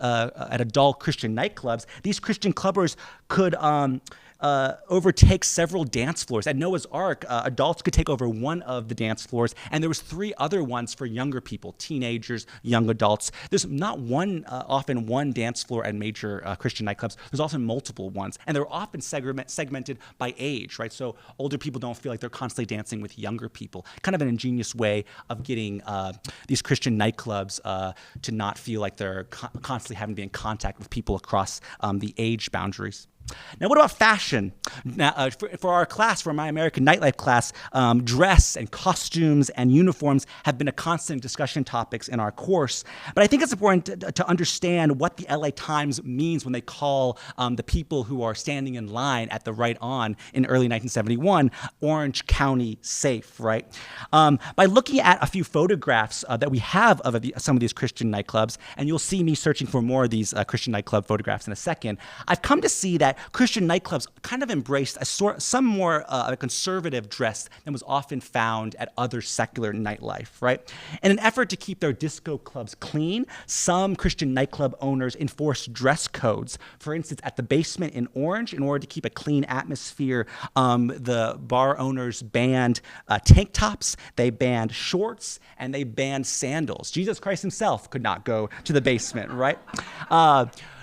Christian nightclubs, these Christian clubbers could overtake several dance floors. At Noah's Ark, adults could take over one of the dance floors, and there was 3 other ones for younger people, teenagers, young adults. There's not often one dance floor at major Christian nightclubs. There's often multiple ones, and they're often segmented by age, right? So older people don't feel like they're constantly dancing with younger people. Kind of an ingenious way of getting these Christian nightclubs to not feel like they're constantly having to be in contact with people across the age boundaries. Now, what about fashion? Now, for our class, for my American Nightlife class, dress and costumes and uniforms have been a constant discussion topics in our course. But I think it's important to understand what the LA Times means when they call the people who are standing in line at the Right On in early 1971, Orange County safe, right? By looking at a few photographs that we have of some of these Christian nightclubs, and you'll see me searching for more of these Christian nightclub photographs in a second, I've come to see that Christian nightclubs kind of embraced some more conservative dress than was often found at other secular nightlife, right? In an effort to keep their disco clubs clean, some Christian nightclub owners enforced dress codes. For instance, at the Basement in Orange, in order to keep a clean atmosphere, the bar owners banned tank tops, they banned shorts, and they banned sandals. Jesus Christ himself could not go to the Basement, right?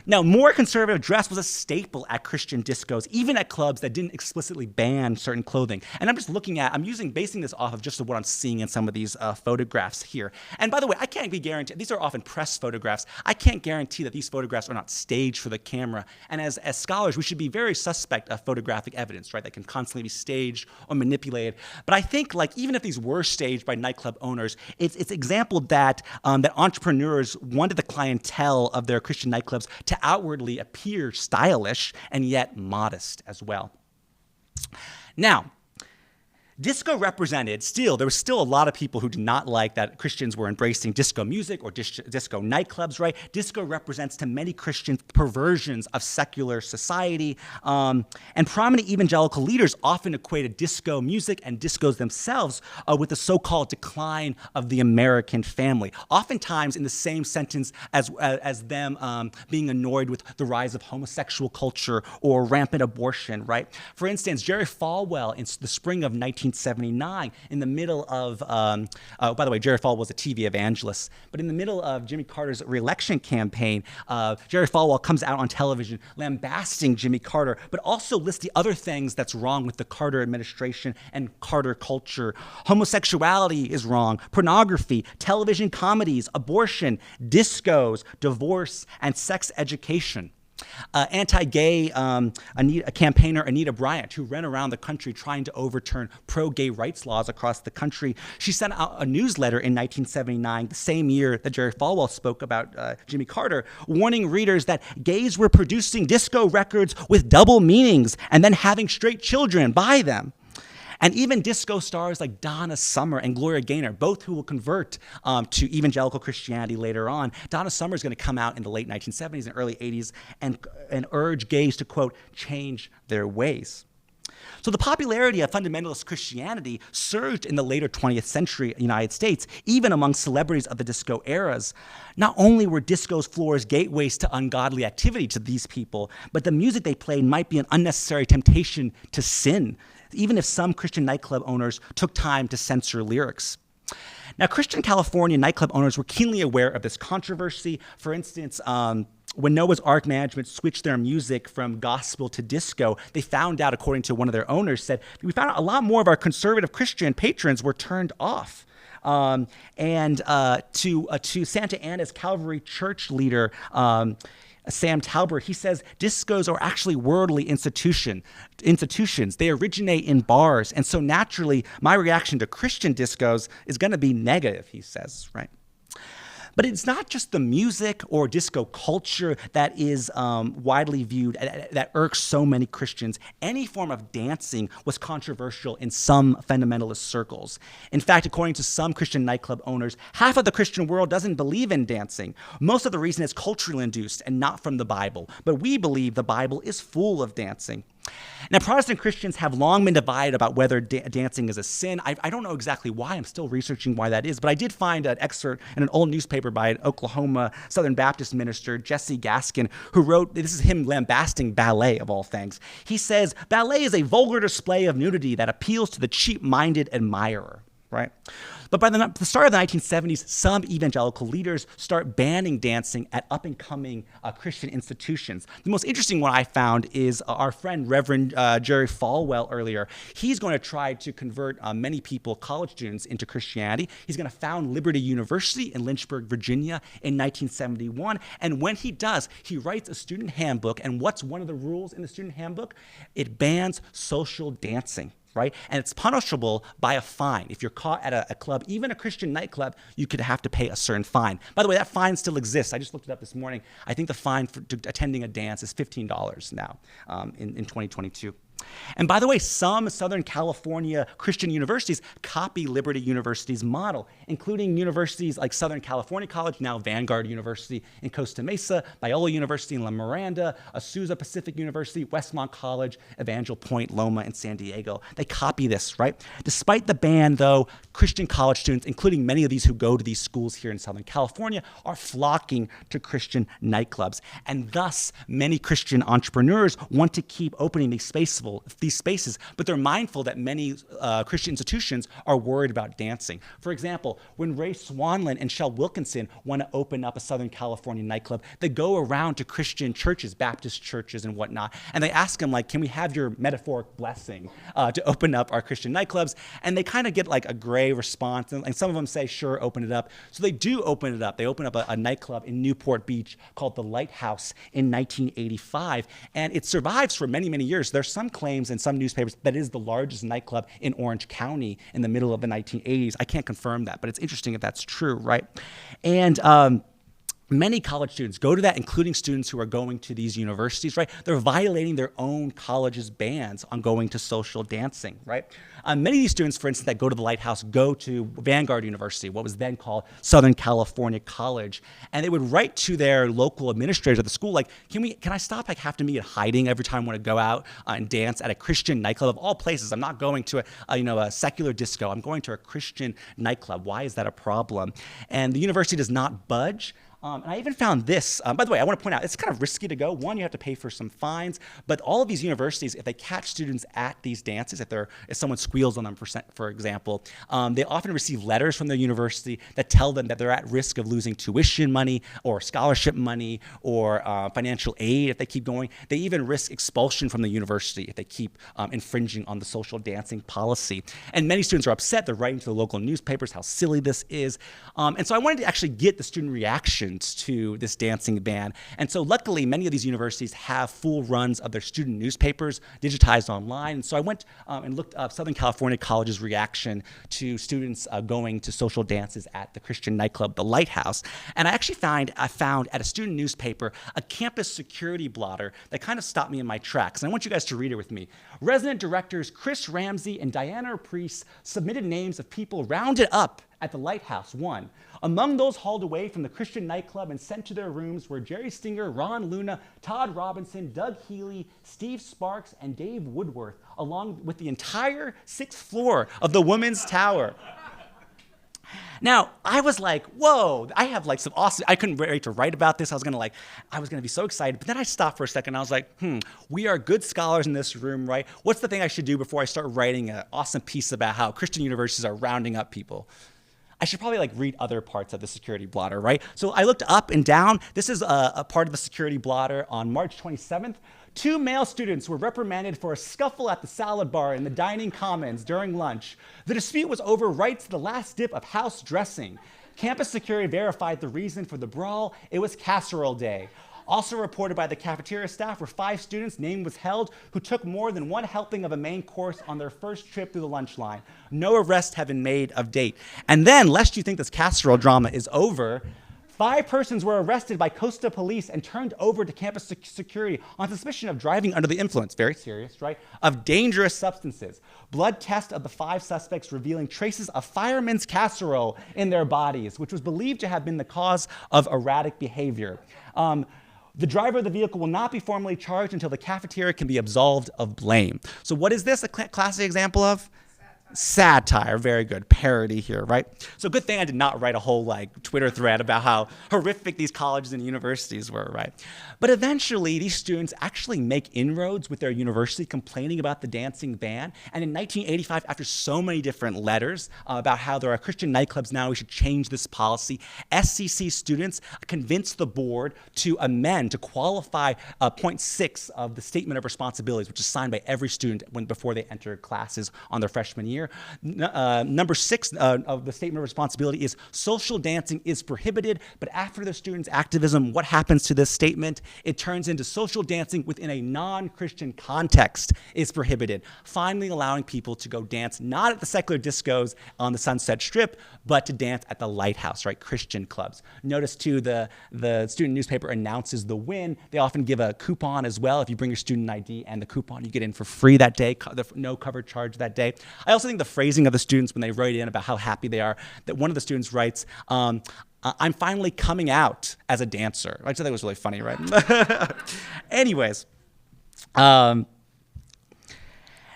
Now, more conservative dress was a staple at Christian discos, even at clubs that didn't explicitly ban certain clothing. And I'm just basing this off of just what I'm seeing in some of these photographs here. And by the way, I can't be guaranteed, these are often press photographs. I can't guarantee that these photographs are not staged for the camera. And as scholars, we should be very suspect of photographic evidence, right? That can constantly be staged or manipulated. But I think, like, even if these were staged by nightclub owners, it's example that entrepreneurs wanted the clientele of their Christian nightclubs to outwardly appear stylish and yet modest as well. Now, disco represented, there was still a lot of people who did not like that Christians were embracing disco music or disco nightclubs, right? Disco represents to many Christians perversions of secular society, and prominent evangelical leaders often equated disco music and discos themselves with the so-called decline of the American family, oftentimes in the same sentence as them being annoyed with the rise of homosexual culture or rampant abortion, right? For instance, Jerry Falwell in the spring of 1979, in the middle of, by the way, Jerry Falwell was a TV evangelist, but in the middle of Jimmy Carter's re-election campaign, Jerry Falwell comes out on television lambasting Jimmy Carter, but also lists the other things that's wrong with the Carter administration and Carter culture. Homosexuality is wrong, pornography, television comedies, abortion, discos, divorce, and sex education. Anti-gay campaigner Anita Bryant, who ran around the country trying to overturn pro-gay rights laws across the country, she sent out a newsletter in 1979, the same year that Jerry Falwell spoke about Jimmy Carter, warning readers that gays were producing disco records with double meanings and then having straight children buy them. And even disco stars like Donna Summer and Gloria Gaynor, both who will convert to evangelical Christianity later on. Donna Summer is going to come out in the late 1970s and early 80s and urge gays to, quote, change their ways. So the popularity of fundamentalist Christianity surged in the later 20th century United States, even among celebrities of the disco eras. Not only were disco's floors gateways to ungodly activity to these people, but the music they played might be an unnecessary temptation to sin, even if some Christian nightclub owners took time to censor lyrics. Now, Christian California nightclub owners were keenly aware of this controversy. For instance, when Noah's Ark management switched their music from gospel to disco, they found out, according to one of their owners, we found out a lot more of our conservative Christian patrons were turned off. To Santa Ana's Calvary Church leader, Sam Talbert, he says discos are actually worldly institutions. They originate in bars. And so naturally, my reaction to Christian discos is going to be negative, he says, right? But it's not just the music or disco culture that is widely viewed, that irks so many Christians. Any form of dancing was controversial in some fundamentalist circles. In fact, according to some Christian nightclub owners, half of the Christian world doesn't believe in dancing. Most of the reason is culturally induced and not from the Bible. But we believe the Bible is full of dancing. Now, Protestant Christians have long been divided about whether dancing is a sin. I don't know exactly why. I'm still researching why that is. But I did find an excerpt in an old newspaper by an Oklahoma Southern Baptist minister, Jesse Gaskin, who wrote, this is him lambasting ballet of all things. He says, ballet is a vulgar display of nudity that appeals to the cheap-minded admirer, right? But by the start of the 1970s, some evangelical leaders start banning dancing at up-and-coming Christian institutions. The most interesting one I found is our friend Reverend Jerry Falwell earlier. He's going to try to convert many people, college students, into Christianity. He's going to found Liberty University in Lynchburg, Virginia in 1971. And when he does, he writes a student handbook. And what's one of the rules in the student handbook? It bans social dancing. Right? And it's punishable by a fine. If you're caught at a club, even a Christian nightclub, you could have to pay a certain fine. By the way, that fine still exists. I just looked it up this morning. I think the fine for attending a dance is $15 now in 2022. And by the way, some Southern California Christian universities copy Liberty University's model, including universities like Southern California College, now Vanguard University in Costa Mesa, Biola University in La Miranda, Azusa Pacific University, Westmont College, Evangel Point, Loma, and San Diego. They copy this, right? Despite the ban, though, Christian college students, including many of these who go to these schools here in Southern California, are flocking to Christian nightclubs. And thus, many Christian entrepreneurs want to keep opening these spaces, but they're mindful that many Christian institutions are worried about dancing. For example, when Ray Swanlin and Shel Wilkinson want to open up a Southern California nightclub, they go around to Christian churches, Baptist churches and whatnot, and they ask them, like, can we have your metaphoric blessing to open up our Christian nightclubs? And they kind of get like a gray response, and some of them say, sure, open it up. So they do open it up. They open up a nightclub in Newport Beach called the Lighthouse in 1985, and it survives for many, many years. There's some claims in some newspapers that it is the largest nightclub in Orange County in the middle of the 1980s. I can't confirm that, but it's interesting if that's true, right? And many college students go to that, including students who are going to these universities, right? They're violating their own college's bans on going to social dancing, right? Many of these students, for instance, that go to the Lighthouse go to Vanguard University, what was then called Southern California College, and they would write to their local administrators at the school, like, can I stop have to meet at hiding every time I want to go out and dance at a Christian nightclub? Of all places, I'm not going to a secular disco. I'm going to a Christian nightclub. Why is that a problem? And the university does not budge. And I even found this, by the way, I want to point out, it's kind of risky to go. One, you have to pay for some fines, but all of these universities, if they catch students at these dances, if someone squeals on them, for example, they often receive letters from the university that tell them that they're at risk of losing tuition money or scholarship money or financial aid if they keep going. They even risk expulsion from the university if they keep infringing on the social dancing policy. And many students are upset. They're writing to the local newspapers how silly this is. And so I wanted to actually get the student reaction to this dancing ban. And so luckily, many of these universities have full runs of their student newspapers digitized online. And so I went and looked up Southern California College's reaction to students going to social dances at the Christian nightclub, the Lighthouse. And I actually found at a student newspaper a campus security blotter that kind of stopped me in my tracks. And I want you guys to read it with me. Resident directors Chris Ramsey and Diana Priest submitted names of people rounded up at the Lighthouse. 1. Among those hauled away from the Christian nightclub and sent to their rooms were Jerry Stinger, Ron Luna, Todd Robinson, Doug Healy, Steve Sparks, and Dave Woodworth, along with the entire 6th floor of the Women's Tower. Now, I was like, whoa, I have like some awesome, I couldn't wait to write about this. I was gonna be so excited. But then I stopped for a second. And I was like, we are good scholars in this room, right? What's the thing I should do before I start writing an awesome piece about how Christian universities are rounding up people? I should probably read other parts of the security blotter, right? So I looked up and down. This is a part of the security blotter on March 27th. 2 male students were reprimanded for a scuffle at the salad bar in the dining commons during lunch. The dispute was over rights to the last dip of house dressing. Campus security verified the reason for the brawl. It was casserole day. Also reported by the cafeteria staff were 5 students, name withheld, who took more than 1 helping of a main course on their first trip through the lunch line. No arrests have been made of date. And then, lest you think this casserole drama is over, 5 persons were arrested by Costa police and turned over to campus security on suspicion of driving under the influence, very serious, right, of dangerous substances. Blood test of the 5 suspects revealing traces of fireman's casserole in their bodies, which was believed to have been the cause of erratic behavior. The driver of the vehicle will not be formally charged until the cafeteria can be absolved of blame. So what is this a classic example of? Satire, very good. Parody here, right? So good thing I did not write a whole Twitter thread about how horrific these colleges and universities were, right? But eventually, these students actually make inroads with their university complaining about the dancing ban. And in 1985, after so many different letters about how there are Christian nightclubs now, we should change this policy, SCC students convinced the board to amend, to qualify point 6 of the Statement of Responsibilities, which is signed by every student before they enter classes on their freshman year. Number 6 of the Statement of Responsibility is social dancing is prohibited, but after the students' activism, what happens to this statement? It turns into social dancing within a non-Christian context is prohibited, finally allowing people to go dance not at the secular discos on the Sunset Strip, but to dance at the Lighthouse, right? Christian clubs. Notice too, the student newspaper announces the win. They often give a coupon as well. If you bring your student ID and the coupon, you get in for free that day, no cover charge that day. I also think the phrasing of the students when they write in about how happy they are, that one of the students writes, I'm finally coming out as a dancer. I just thought that was really funny, right? Anyways,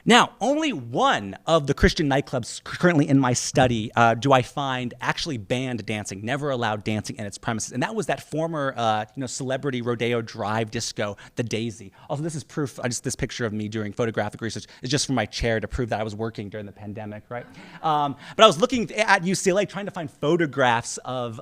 now, only one of the Christian nightclubs currently in my study do I find actually banned dancing, never allowed dancing in its premises. And that was that former celebrity rodeo drive disco, the Daisy. Also, this is proof, this picture of me doing photographic research is just from my chair to prove that I was working during the pandemic, right? But I was looking at UCLA trying to find photographs of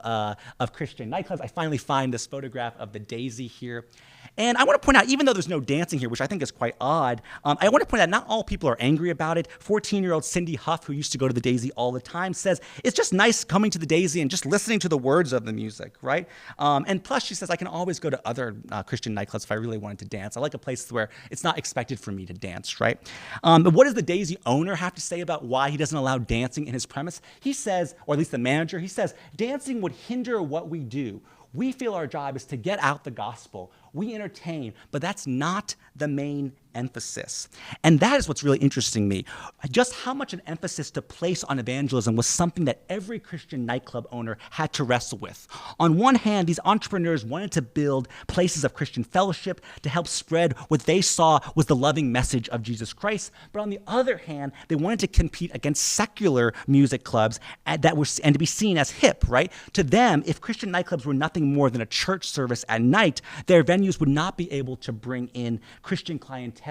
Christian nightclubs. I finally find this photograph of the Daisy here. And I want to point out, even though there's no dancing here, which I think is quite odd, I want to point out not all people are angry about it. 14-year-old Cindy Huff, who used to go to the Daisy all the time, says, it's just nice coming to the Daisy and just listening to the words of the music, right? And plus, she says, I can always go to other Christian nightclubs if I really wanted to dance. I like a place where it's not expected for me to dance, right? But what does the Daisy owner have to say about why he doesn't allow dancing in his premise? He says, or at least the manager, he says, dancing would hinder what we do. We feel our job is to get out the gospel. We entertain, but that's not the main emphasis. And that is what's really interesting me. Just how much an emphasis to place on evangelism was something that every Christian nightclub owner had to wrestle with. On one hand, these entrepreneurs wanted to build places of Christian fellowship to help spread what they saw was the loving message of Jesus Christ. But on the other hand, they wanted to compete against secular music clubs and to be seen as hip, right? To them, if Christian nightclubs were nothing more than a church service at night, their venues would not be able to bring in Christian clientele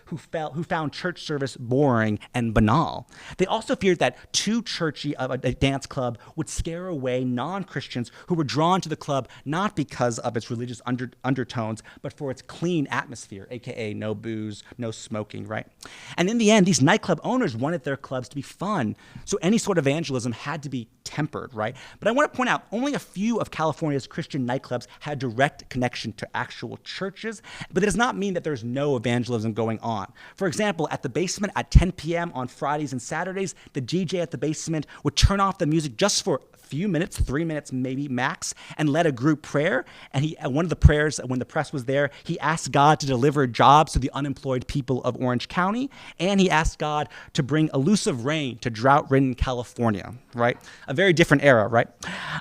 who found church service boring and banal. They also feared that too churchy of a dance club would scare away non-Christians who were drawn to the club not because of its religious undertones, but for its clean atmosphere, aka no booze, no smoking, right? And in the end, these nightclub owners wanted their clubs to be fun, so any sort of evangelism had to be tempered, right? But I want to point out, only a few of California's Christian nightclubs had direct connection to actual churches, but it does not mean that there's no evangelism going on. For example, at the Basement at 10 p.m. on Fridays and Saturdays, the DJ at the Basement would turn off the music just for a few minutes, 3 minutes maybe max, and led a group prayer. And one of the prayers, when the press was there, he asked God to deliver jobs to the unemployed people of Orange County, and he asked God to bring elusive rain to drought-ridden California, right? A very different era, right?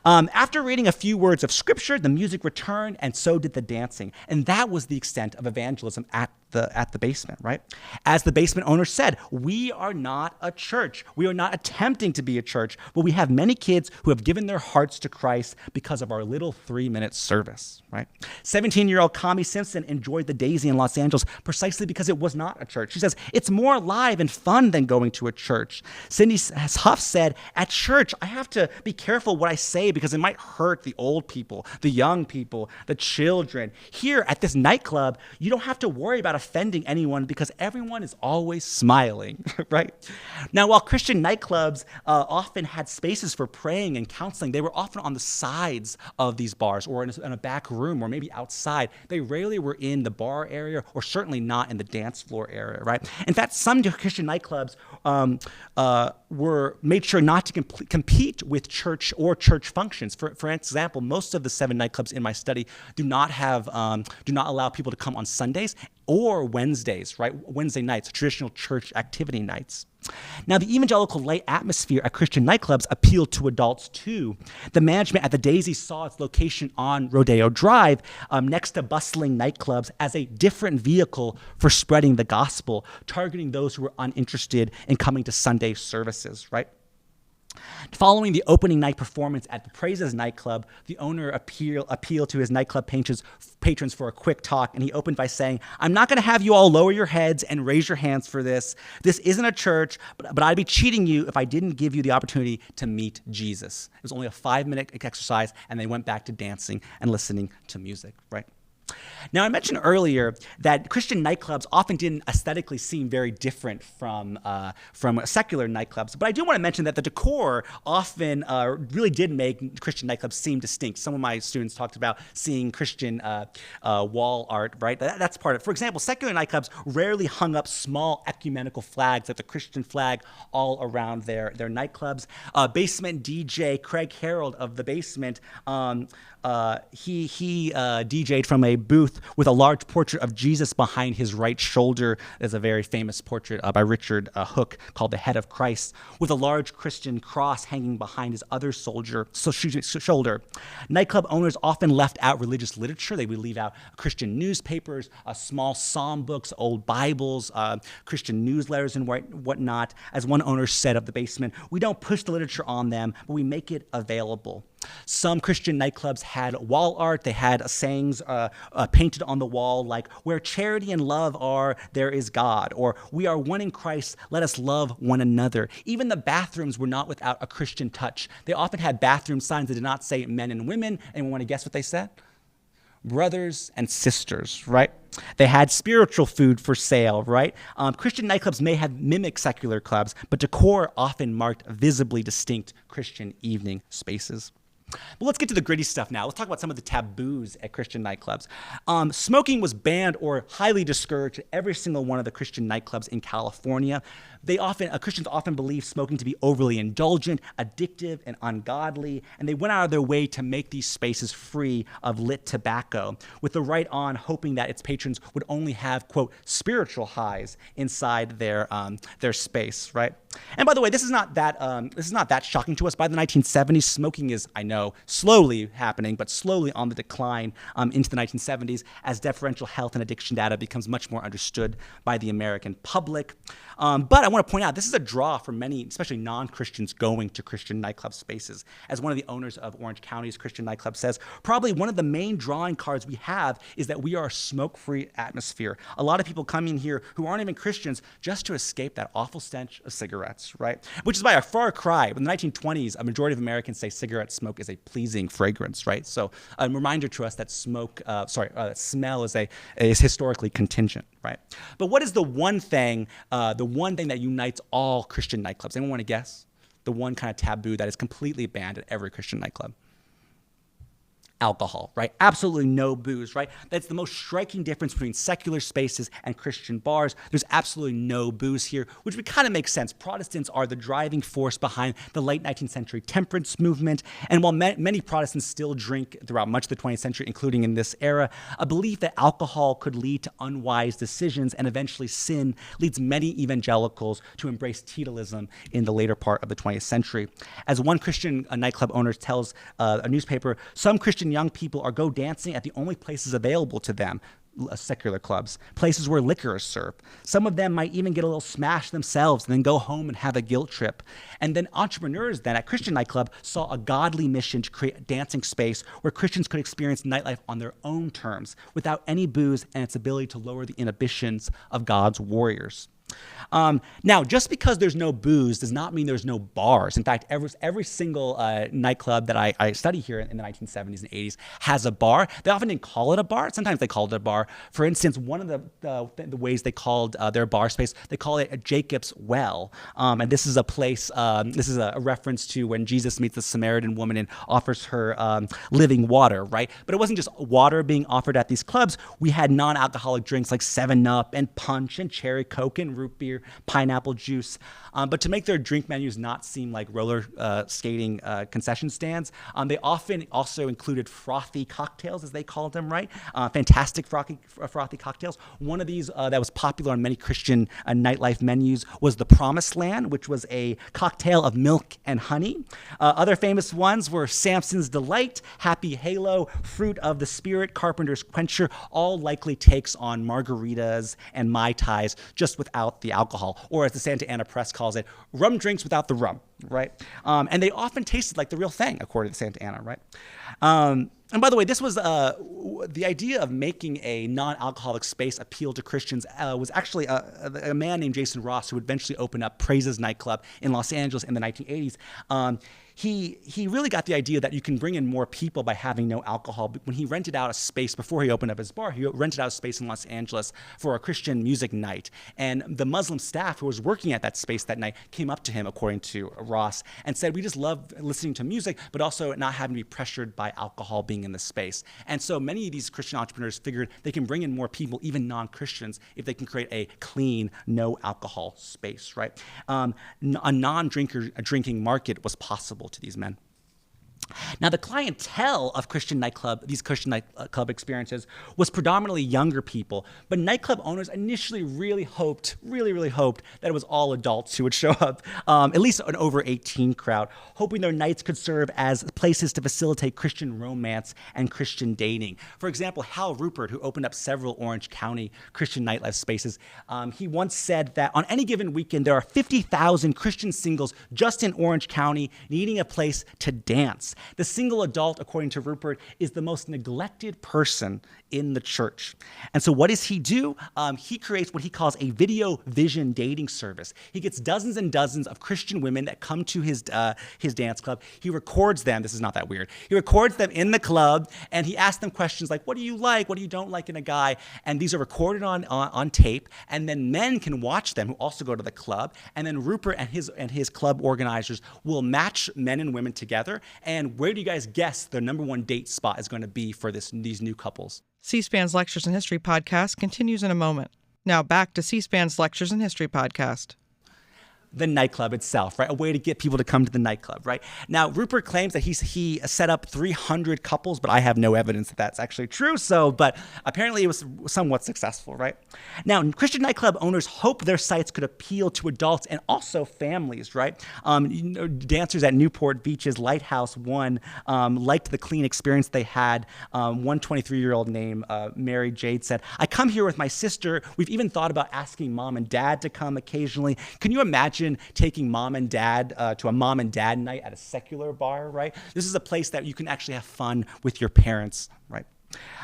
After reading a few words of scripture, the music returned, and so did the dancing. And that was the extent of evangelism at the Basement, right? As the Basement owner said, we are not a church. We are not attempting to be a church, but we have many kids who have given their hearts to Christ because of our little 3-minute service, right? 17-year-old Connie Simpson enjoyed the Daisy in Los Angeles precisely because it was not a church. She says, it's more alive and fun than going to a church. Cindy Huff said, at church, I have to be careful what I say because it might hurt the old people, the young people, the children. Here at this nightclub, you don't have to worry about offending anyone because everyone is always smiling, right? Now, while Christian nightclubs often had spaces for praying and counseling, they were often on the sides of these bars or in a back room or maybe outside. They rarely were in the bar area or certainly not in the dance floor area, right? In fact, some Christian nightclubs were made sure not to compete with church or church functions. For example, most of the 7 nightclubs in my study do not allow people to come on Sundays or Wednesdays, right? Wednesday nights, traditional church activity nights. Now, the evangelical light atmosphere at Christian nightclubs appealed to adults too. The management at the Daisy saw its location on Rodeo Drive next to bustling nightclubs as a different vehicle for spreading the gospel, targeting those who were uninterested in coming to Sunday services, right? Following the opening night performance at the Praises nightclub, the owner appealed to his nightclub patrons for a quick talk, and he opened by saying, "I'm not going to have you all lower your heads and raise your hands for this. This isn't a church, but I'd be cheating you if I didn't give you the opportunity to meet Jesus." It was only a 5-minute exercise, and they went back to dancing and listening to music, right? Now, I mentioned earlier that Christian nightclubs often didn't aesthetically seem very different from secular nightclubs, but I do want to mention that the decor often really did make Christian nightclubs seem distinct. Some of my students talked about seeing Christian wall art, right? That's part of it. For example, secular nightclubs rarely hung up small ecumenical flags, like the Christian flag, all around their nightclubs. Basement DJ Craig Harold of the Basement, he DJ'd from a booth with a large portrait of Jesus behind his right shoulder. There's a very famous portrait by Richard Hook called The Head of Christ, with a large Christian cross hanging behind his other shoulder. Nightclub owners often left out religious literature. They would leave out Christian newspapers, small psalm books, old Bibles, Christian newsletters and whatnot. As one owner said of the Basement, "We don't push the literature on them, but we make it available." Some Christian nightclubs had wall art. They had sayings painted on the wall like, "Where charity and love are, there is God," or "We are one in Christ, let us love one another." Even the bathrooms were not without a Christian touch. They often had bathroom signs that did not say men and women. Anyone want to guess what they said? Brothers and sisters, right? They had spiritual food for sale, right? Christian nightclubs may have mimicked secular clubs, but decor often marked visibly distinct Christian evening spaces. But let's get to the gritty stuff now. Let's talk about some of the taboos at Christian nightclubs. Smoking was banned or highly discouraged at every single one of the Christian nightclubs in California. Christians often believed smoking to be overly indulgent, addictive, and ungodly, and they went out of their way to make these spaces free of lit tobacco, with the right on hoping that its patrons would only have, quote, spiritual highs inside their space, right? And by the way, this is not that shocking to us. By the 1970s, smoking is, I know, slowly happening, but slowly on the decline into the 1970s as deferential health and addiction data becomes much more understood by the American public. But I want to point out, this is a draw for many, especially non-Christians, going to Christian nightclub spaces. As one of the owners of Orange County's Christian nightclub says, probably one of the main drawing cards we have is that we are a smoke-free atmosphere. A lot of people come in here who aren't even Christians just to escape that awful stench of cigarettes, right? Which is by a far cry. In the 1920s, a majority of Americans say cigarette smoke is a pleasing fragrance, right? So a reminder to us that smell is historically contingent, right? But what is the one thing that unites all Christian nightclubs? Anyone want to guess? The one kind of taboo that is completely banned at every Christian nightclub? Alcohol, right? Absolutely no booze, right? That's the most striking difference between secular spaces and Christian bars. There's absolutely no booze here, which would kind of make sense. Protestants are the driving force behind the late 19th century temperance movement. And while many Protestants still drink throughout much of the 20th century, including in this era, a belief that alcohol could lead to unwise decisions and eventually sin leads many evangelicals to embrace teetotalism in the later part of the 20th century. As one Christian nightclub owner tells a newspaper, some Christian young people go dancing at the only places available to them, secular clubs, places where liquor is served. Some of them might even get a little smashed themselves and then go home and have a guilt trip. And then entrepreneurs then at Christian nightclub saw a godly mission to create a dancing space where Christians could experience nightlife on their own terms without any booze and its ability to lower the inhibitions of God's warriors. Now, just because there's no booze does not mean there's no bars. In fact, every single nightclub that I study here in the 1970s and 80s has a bar. They often didn't call it a bar. Sometimes they called it a bar. For instance, one of the ways they called their bar space, they call it a Jacob's Well. And this is a place, this is a reference to when Jesus meets the Samaritan woman and offers her living water, right? But it wasn't just water being offered at these clubs. We had non-alcoholic drinks like 7-Up and Punch and Cherry Coke and root beer, pineapple juice. But to make their drink menus not seem like roller skating concession stands, they often also included frothy cocktails, as they called them, right? Fantastic frothy cocktails. One of these that was popular on many Christian nightlife menus was the Promised Land, which was a cocktail of milk and honey. Other famous ones were Samson's Delight, Happy Halo, Fruit of the Spirit, Carpenter's Quencher, all likely takes on margaritas and Mai Tais just without the alcohol, or as the Santa Ana Press calls it, rum drinks without the rum, right? And they often tasted like the real thing, according to Santa Ana, right? And by the way, this was the idea of making a non-alcoholic space appeal to Christians was actually a man named Jason Ross, who would eventually open up Praise's nightclub in Los Angeles in the 1980s. He really got the idea that you can bring in more people by having no alcohol. When he rented out a space before he opened up his bar, he rented out a space in Los Angeles for a Christian music night. And the Muslim staff who was working at that space that night came up to him, according to Ross, and said, we just love listening to music, but also not having to be pressured by alcohol being in the space. And so many of these Christian entrepreneurs figured they can bring in more people, even non-Christians, if they can create a clean, no alcohol space, right? A drinking market was possible to these men. Now, the clientele of these Christian nightclub experiences was predominantly younger people, but nightclub owners initially really hoped that it was all adults who would show up, at least an over 18 crowd, hoping their nights could serve as places to facilitate Christian romance and Christian dating. For example, Hal Rupert, who opened up several Orange County Christian nightlife spaces, he once said that on any given weekend, there are 50,000 Christian singles just in Orange County needing a place to dance. The single adult, according to Rupert, is the most neglected person in the church. And so what does he do? He creates what he calls a video vision dating service. He gets dozens and dozens of Christian women that come to his dance club. He records them. This is not that weird. He records them in the club, and he asks them questions like, what do you like? What do you don't like in a guy? And these are recorded on tape, and then men can watch them who also go to the club. And then Rupert and his club organizers will match men and women together. And where do you guys guess the number one date spot is going to be for these new couples? C-SPAN's Lectures in History podcast continues in a moment. Now back to C-SPAN's Lectures in History podcast. The nightclub itself, right? A way to get people to come to the nightclub, right? Now, Rupert claims that he set up 300 couples, but I have no evidence that that's actually true. But apparently it was somewhat successful, right? Now, Christian nightclub owners hope their sites could appeal to adults and also families, right? Dancers at Newport Beach's Lighthouse One liked the clean experience they had. One 23-year-old named Mary Jade said, I come here with my sister. We've even thought about asking mom and dad to come occasionally. Can you imagine taking mom and dad to a mom and dad night at a secular bar, right? This is a place that you can actually have fun with your parents, right?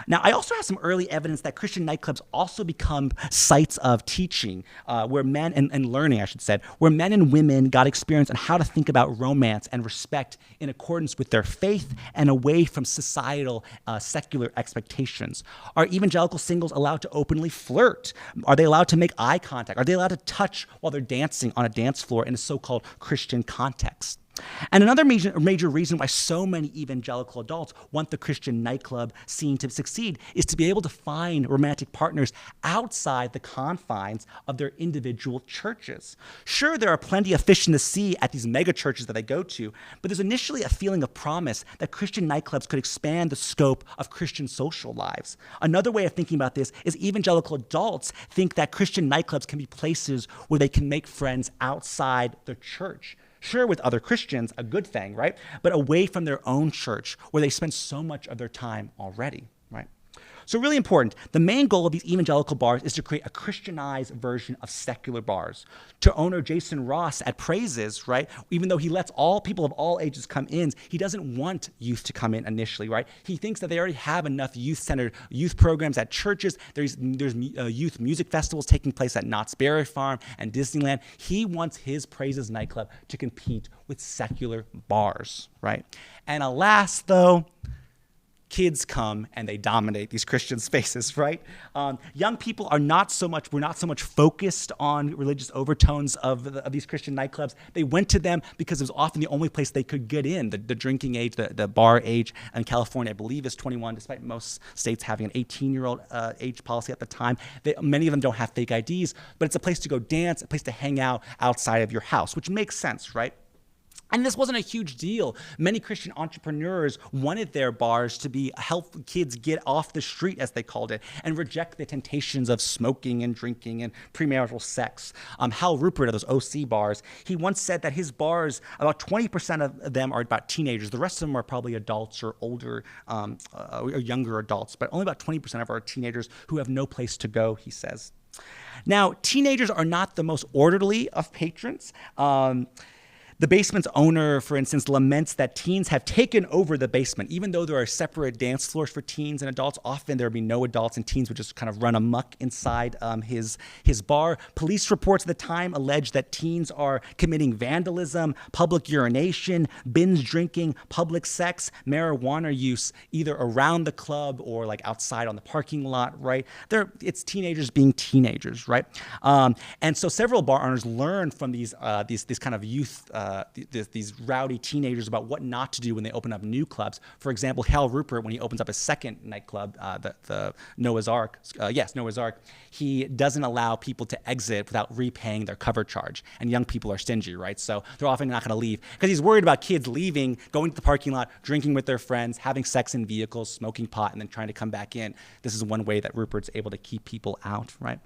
Now, I also have some early evidence that Christian nightclubs also become sites of teaching, where men and learning, I should say, where men and women got experience on how to think about romance and respect in accordance with their faith and away from societal secular expectations. Are evangelical singles allowed to openly flirt? Are they allowed to make eye contact? Are they allowed to touch while they're dancing on a dance floor in a so-called Christian context? And another major reason why so many evangelical adults want the Christian nightclub scene to succeed is to be able to find romantic partners outside the confines of their individual churches. Sure, there are plenty of fish in the sea at these mega churches that they go to, but there's initially a feeling of promise that Christian nightclubs could expand the scope of Christian social lives. Another way of thinking about this is evangelical adults think that Christian nightclubs can be places where they can make friends outside the church. Sure, with other Christians, a good thing, right? But away from their own church, where they spend so much of their time already, right? So really important, the main goal of these evangelical bars is to create a Christianized version of secular bars. To owner Jason Ross at Praises, right, even though he lets all people of all ages come in, he doesn't want youth to come in initially, right? He thinks that they already have enough youth-centered youth programs at churches. There's youth music festivals taking place at Knott's Berry Farm and Disneyland. He wants his Praises nightclub to compete with secular bars, right? And alas, though, kids come and they dominate these Christian spaces, right? Young people are not so much focused on religious overtones of these Christian nightclubs. They went to them because it was often the only place they could get in. The drinking age, the bar age in California, I believe, is 21, despite most states having an 18-year-old age policy at the time. Many of them don't have fake IDs, but it's a place to go dance, a place to hang out outside of your house, which makes sense, right? And this wasn't a huge deal. Many Christian entrepreneurs wanted their bars to be help kids get off the street, as they called it, and reject the temptations of smoking and drinking and premarital sex. Hal Rupert of those OC bars, he once said that his bars, about 20% of them are about teenagers. The rest of them are probably adults or older or younger adults, but only about 20% of our teenagers who have no place to go, he says. Now, teenagers are not the most orderly of patrons. The basement's owner, for instance, laments that teens have taken over the basement. Even though there are separate dance floors for teens and adults, often there would be no adults and teens would just kind of run amok inside his bar. Police reports at the time allege that teens are committing vandalism, public urination, binge drinking, public sex, marijuana use, either around the club or like outside on the parking lot, right? It's teenagers being teenagers, right? And so several bar owners learned from these kind of youth these rowdy teenagers about what not to do when they open up new clubs. For example, Hal Rupert, when he opens up a second nightclub, the Noah's Ark, Noah's Ark, he doesn't allow people to exit without repaying their cover charge. And young people are stingy, right? So they're often not going to leave because he's worried about kids leaving, going to the parking lot, drinking with their friends, having sex in vehicles, smoking pot, and then trying to come back in. This is one way that Rupert's able to keep people out, right?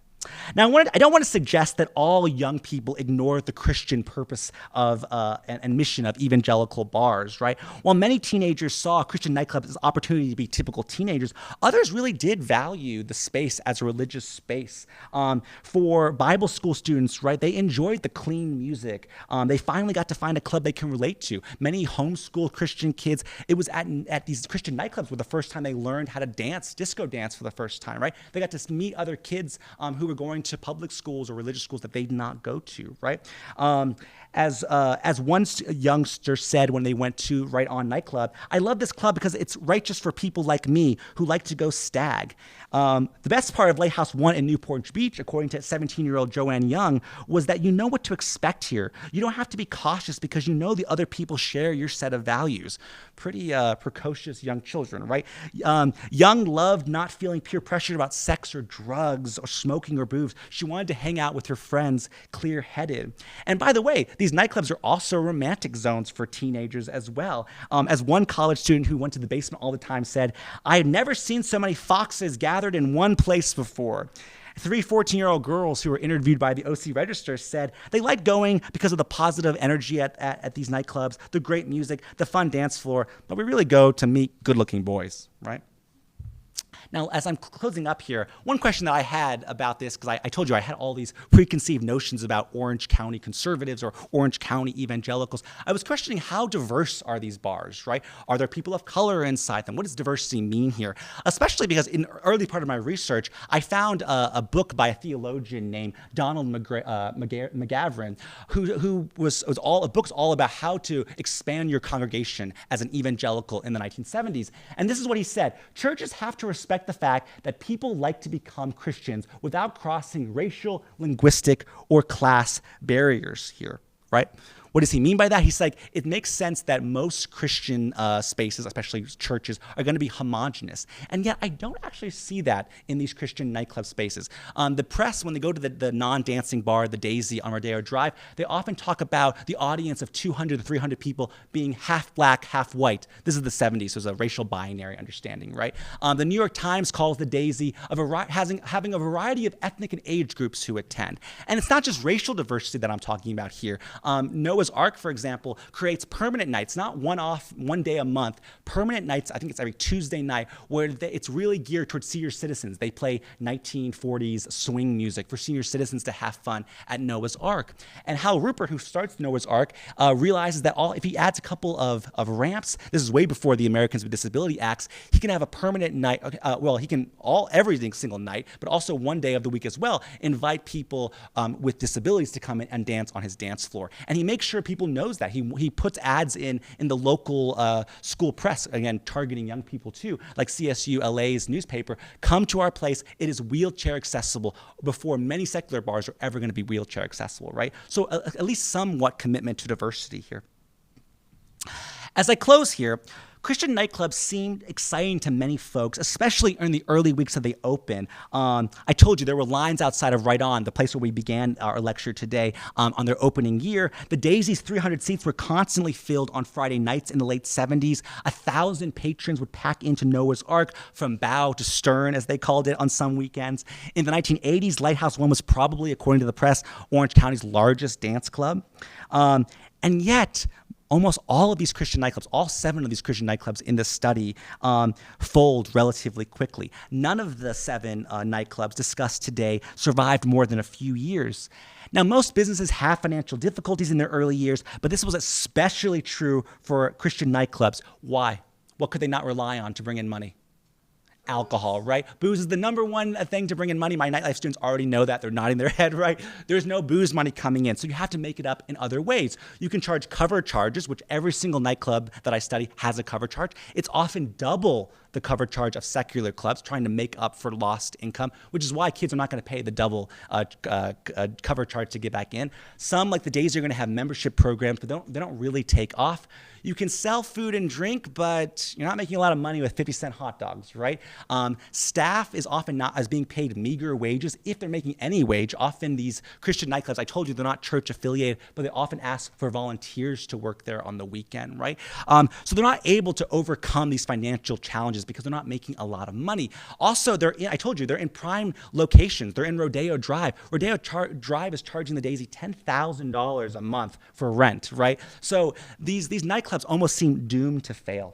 Now, I don't want to suggest that all young people ignore the Christian purpose of and mission of evangelical bars, right? While many teenagers saw Christian nightclubs as an opportunity to be typical teenagers, others really did value the space as a religious space. For Bible school students, right, they enjoyed the clean music. They finally got to find a club they can relate to. Many homeschool Christian kids, it was at these Christian nightclubs were the first time they learned how to dance, disco dance for the first time, right? They got to meet other kids who were going to public schools or religious schools that they did not go to, right? As one youngster said when they went to Right On nightclub, I love this club because it's righteous for people like me who like to go stag. The best part of Lighthouse 1 in Newport Beach, according to 17-year-old Joanne Young, was that you know what to expect here. You don't have to be cautious because you know the other people share your set of values. Pretty precocious young children, right? Young loved not feeling peer pressured about sex or drugs or smoking or booze. She wanted to hang out with her friends clear-headed. And by the way, these nightclubs are also romantic zones for teenagers as well. As one college student who went to the basement all the time said, "I had never seen so many foxes gathered in one place before." 3 14-year-old girls who were interviewed by the OC Register said they liked going because of the positive energy at these nightclubs, the great music, the fun dance floor, but we really go to meet good-looking boys, right? Now, as I'm closing up here, one question that I had about this, because I told you I had all these preconceived notions about Orange County conservatives or Orange County evangelicals. I was questioning how diverse are these bars, right? Are there people of color inside them? What does diversity mean here? Especially because in the early part of my research, I found a book by a theologian named Donald McGavran, who was all books all about how to expand your congregation as an evangelical in the 1970s. And this is what he said: churches have to respect the fact that people like to become Christians without crossing racial, linguistic, or class barriers here, right? What does he mean by that? He's like, it makes sense that most Christian spaces, especially churches, are going to be homogenous. And yet I don't actually see that in these Christian nightclub spaces. The press, when they go to the non-dancing bar, the Daisy on Rodeo Drive, they often talk about the audience of 200 to 300 people being half black, half white. This is the 70s, so it's a racial binary understanding, right? The New York Times calls the Daisy having a variety of ethnic and age groups who attend. And it's not just racial diversity that I'm talking about here. Noah's Ark, for example, creates permanent nights, not one day a month, permanent nights, I think it's every Tuesday night, where it's really geared towards senior citizens. They play 1940s swing music for senior citizens to have fun at Noah's Ark. And Hal Rupert, who starts Noah's Ark, realizes that if he adds a couple of ramps, this is way before the Americans with Disability Acts, he can have a permanent night, he can every single night, but also one day of the week as well, invite people with disabilities to come in and dance on his dance floor. And he makes sure people knows that. He puts ads in the local school press, again, targeting young people too, like CSU LA's newspaper. Come to our place. It is wheelchair accessible before many secular bars are ever going to be wheelchair accessible, right? So at least somewhat commitment to diversity here. As I close here, Christian nightclubs seemed exciting to many folks, especially in the early weeks that they opened. I told you there were lines outside of Right On, the place where we began our lecture today, on their opening year. The Daisy's 300 seats were constantly filled on Friday nights in the late 70s. 1,000 patrons would pack into Noah's Ark from bow to stern, as they called it, on some weekends. In the 1980s, Lighthouse One was probably, according to the press, Orange County's largest dance club. And yet, almost all of these Christian nightclubs, all 7 of these Christian nightclubs in this study, fold relatively quickly. None of the 7 nightclubs discussed today survived more than a few years. Now, most businesses have financial difficulties in their early years, but this was especially true for Christian nightclubs. Why? What could they not rely on to bring in money? Alcohol, right? Booze is the number one thing to bring in money. My Nightlife students already know that. They're nodding their head, right? There's no booze money coming in, so you have to make it up in other ways. You can charge cover charges, which every single nightclub that I study has a cover charge. It's often double the cover charge of secular clubs, trying to make up for lost income, which is why kids are not going to pay the double cover charge to get back in. Some, like the Days, are going to have membership programs, but they don't really take off. You can sell food and drink, but you're not making a lot of money with 50-cent hot dogs, right? Staff is often not as being paid meager wages, if they're making any wage. Often these Christian nightclubs, I told you they're not church affiliated, but they often ask for volunteers to work there on the weekend, right? So they're not able to overcome these financial challenges because they're not making a lot of money. Also, I told you, they're in prime locations. They're in Rodeo Drive. Rodeo Drive is charging the Daisy $10,000 a month for rent, right? So these nightclubs almost seem doomed to fail.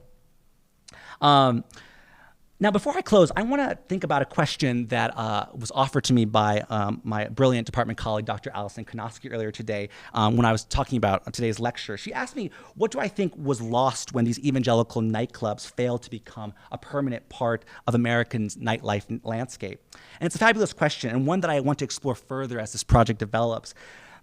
Now, before I close, I want to think about a question that was offered to me by my brilliant department colleague, Dr. Allison Konoski, earlier today when I was talking about today's lecture. She asked me, what do I think was lost when these evangelical nightclubs failed to become a permanent part of American nightlife landscape? And it's a fabulous question, and one that I want to explore further as this project develops.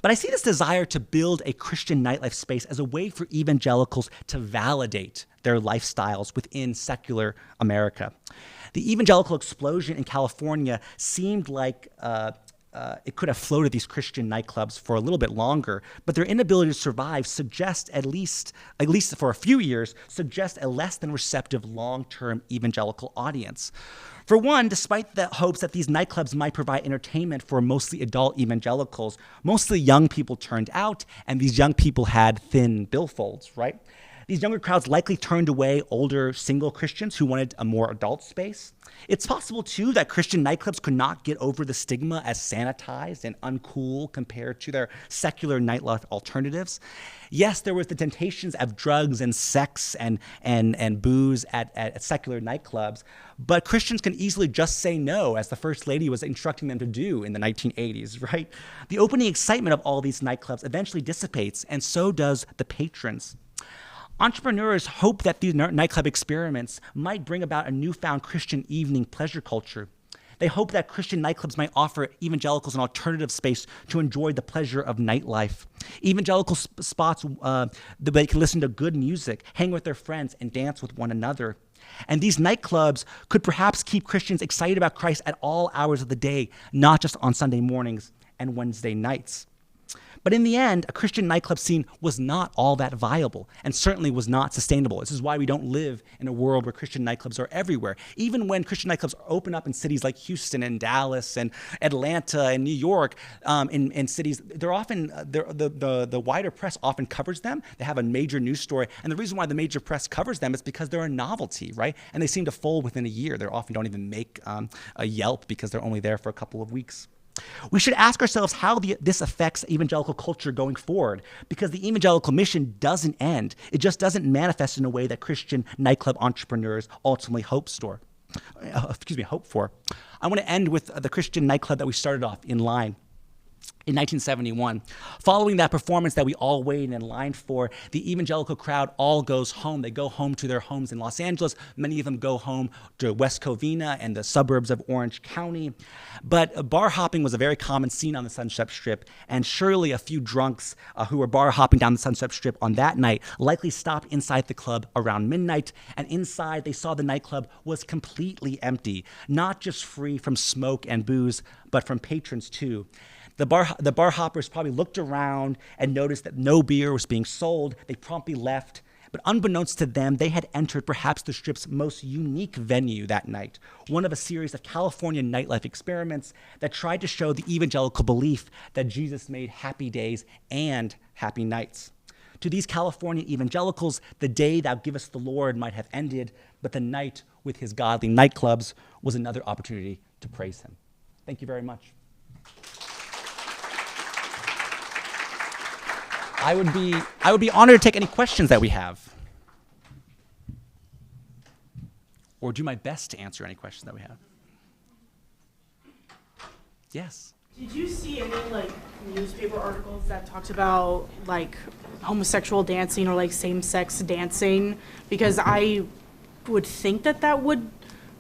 But I see this desire to build a Christian nightlife space as a way for evangelicals to validate their lifestyles within secular America. The evangelical explosion in California seemed like it could have floated these Christian nightclubs for a little bit longer, but their inability to survive suggests, at least for a few years, suggests a less than receptive long-term evangelical audience. For one, despite the hopes that these nightclubs might provide entertainment for mostly adult evangelicals, mostly young people turned out, and these young people had thin billfolds, right? These younger crowds likely turned away older single Christians who wanted a more adult space. It's possible, too, that Christian nightclubs could not get over the stigma as sanitized and uncool compared to their secular nightlife alternatives. Yes, there was the temptations of drugs and sex and booze at secular nightclubs, but Christians can easily just say no, as the First Lady was instructing them to do in the 1980s, right? The opening excitement of all these nightclubs eventually dissipates, and so does the patrons. Entrepreneurs hope that these nightclub experiments might bring about a newfound Christian evening pleasure culture. They hope that Christian nightclubs might offer evangelicals an alternative space to enjoy the pleasure of nightlife. Evangelical spots that they can listen to good music, hang with their friends, and dance with one another. And these nightclubs could perhaps keep Christians excited about Christ at all hours of the day, not just on Sunday mornings and Wednesday nights. But in the end, a Christian nightclub scene was not all that viable and certainly was not sustainable. This is why we don't live in a world where Christian nightclubs are everywhere. Even when Christian nightclubs open up in cities like Houston and Dallas and Atlanta and New York, in cities, they're often, the wider press often covers them. They have a major news story. And the reason why the major press covers them is because they're a novelty, right? And they seem to fold within a year. They often don't even make a Yelp because they're only there for a couple of weeks. We should ask ourselves how this affects evangelical culture going forward, because the evangelical mission doesn't end. It just doesn't manifest in a way that Christian nightclub entrepreneurs ultimately hope for. I want to end with the Christian nightclub that we started off in line. in 1971. Following that performance that we all waited in line for, the evangelical crowd all goes home. They go home to their homes in Los Angeles. Many of them go home to West Covina and the suburbs of Orange County. But bar hopping was a very common scene on the Sunset Strip, and surely a few drunks who were bar hopping down the Sunset Strip on that night likely stopped inside the club around midnight, and inside they saw the nightclub was completely empty, not just free from smoke and booze, but from patrons too. The bar hoppers probably looked around and noticed that no beer was being sold. They promptly left. But unbeknownst to them, they had entered perhaps the Strip's most unique venue that night, one of a series of California nightlife experiments that tried to show the evangelical belief that Jesus made happy days and happy nights. To these California evangelicals, the day thou givest the Lord might have ended, but the night with his godly nightclubs was another opportunity to praise him. Thank you very much. I would be honored to take any questions that we have, or do my best to answer any questions that we have. Yes. Did you see any newspaper articles that talked about homosexual dancing or same-sex dancing? Because I would think that would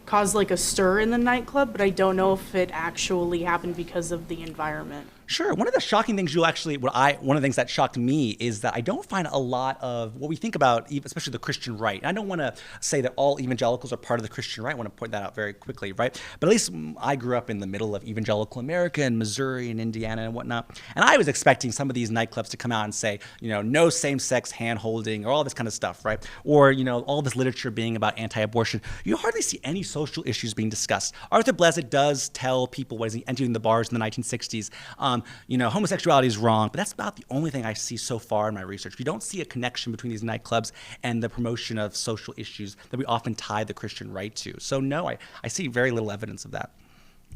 cause a stir in the nightclub, but I don't know if it actually happened because of the environment. Sure. One of the shocking things one of the things that shocked me is that I don't find a lot of what we think about, especially the Christian right. And I don't want to say that all evangelicals are part of the Christian right. I want to point that out very quickly, right? But at least I grew up in the middle of evangelical America in Missouri and Indiana and whatnot. And I was expecting some of these nightclubs to come out and say, no same-sex hand-holding or all this kind of stuff, right? Or, all this literature being about anti-abortion. You hardly see any social issues being discussed. Arthur Blezett does tell people when he's entering the bars in the 1960s, homosexuality is wrong, but that's about the only thing I see so far in my research. We don't see a connection between these nightclubs and the promotion of social issues that we often tie the Christian right to. So no, I see very little evidence of that.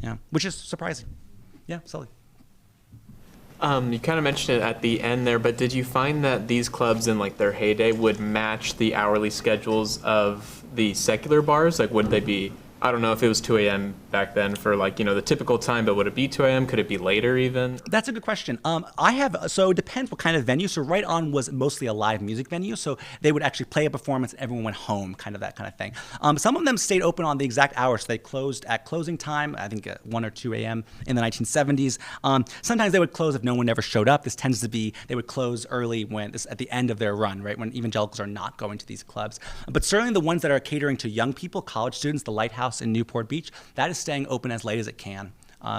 Yeah, which is surprising. Yeah, Sully. You kind of mentioned it at the end there, but did you find that these clubs in their heyday would match the hourly schedules of the secular bars? Would they be, I don't know if it was 2 a.m. back then for the typical time, but would it be 2 a.m.? Could it be later even? That's a good question. So it depends what kind of venue. So Right On was mostly a live music venue. So they would actually play a performance and everyone went home, that kind of thing. Some of them stayed open on the exact hour. So they closed at closing time, I think at 1 or 2 a.m. in the 1970s. Sometimes they would close if no one ever showed up. This tends to be, they would close early at the end of their run, right? When evangelicals are not going to these clubs. But certainly the ones that are catering to young people, college students, the Lighthouse in Newport Beach, that is staying open as late as it can.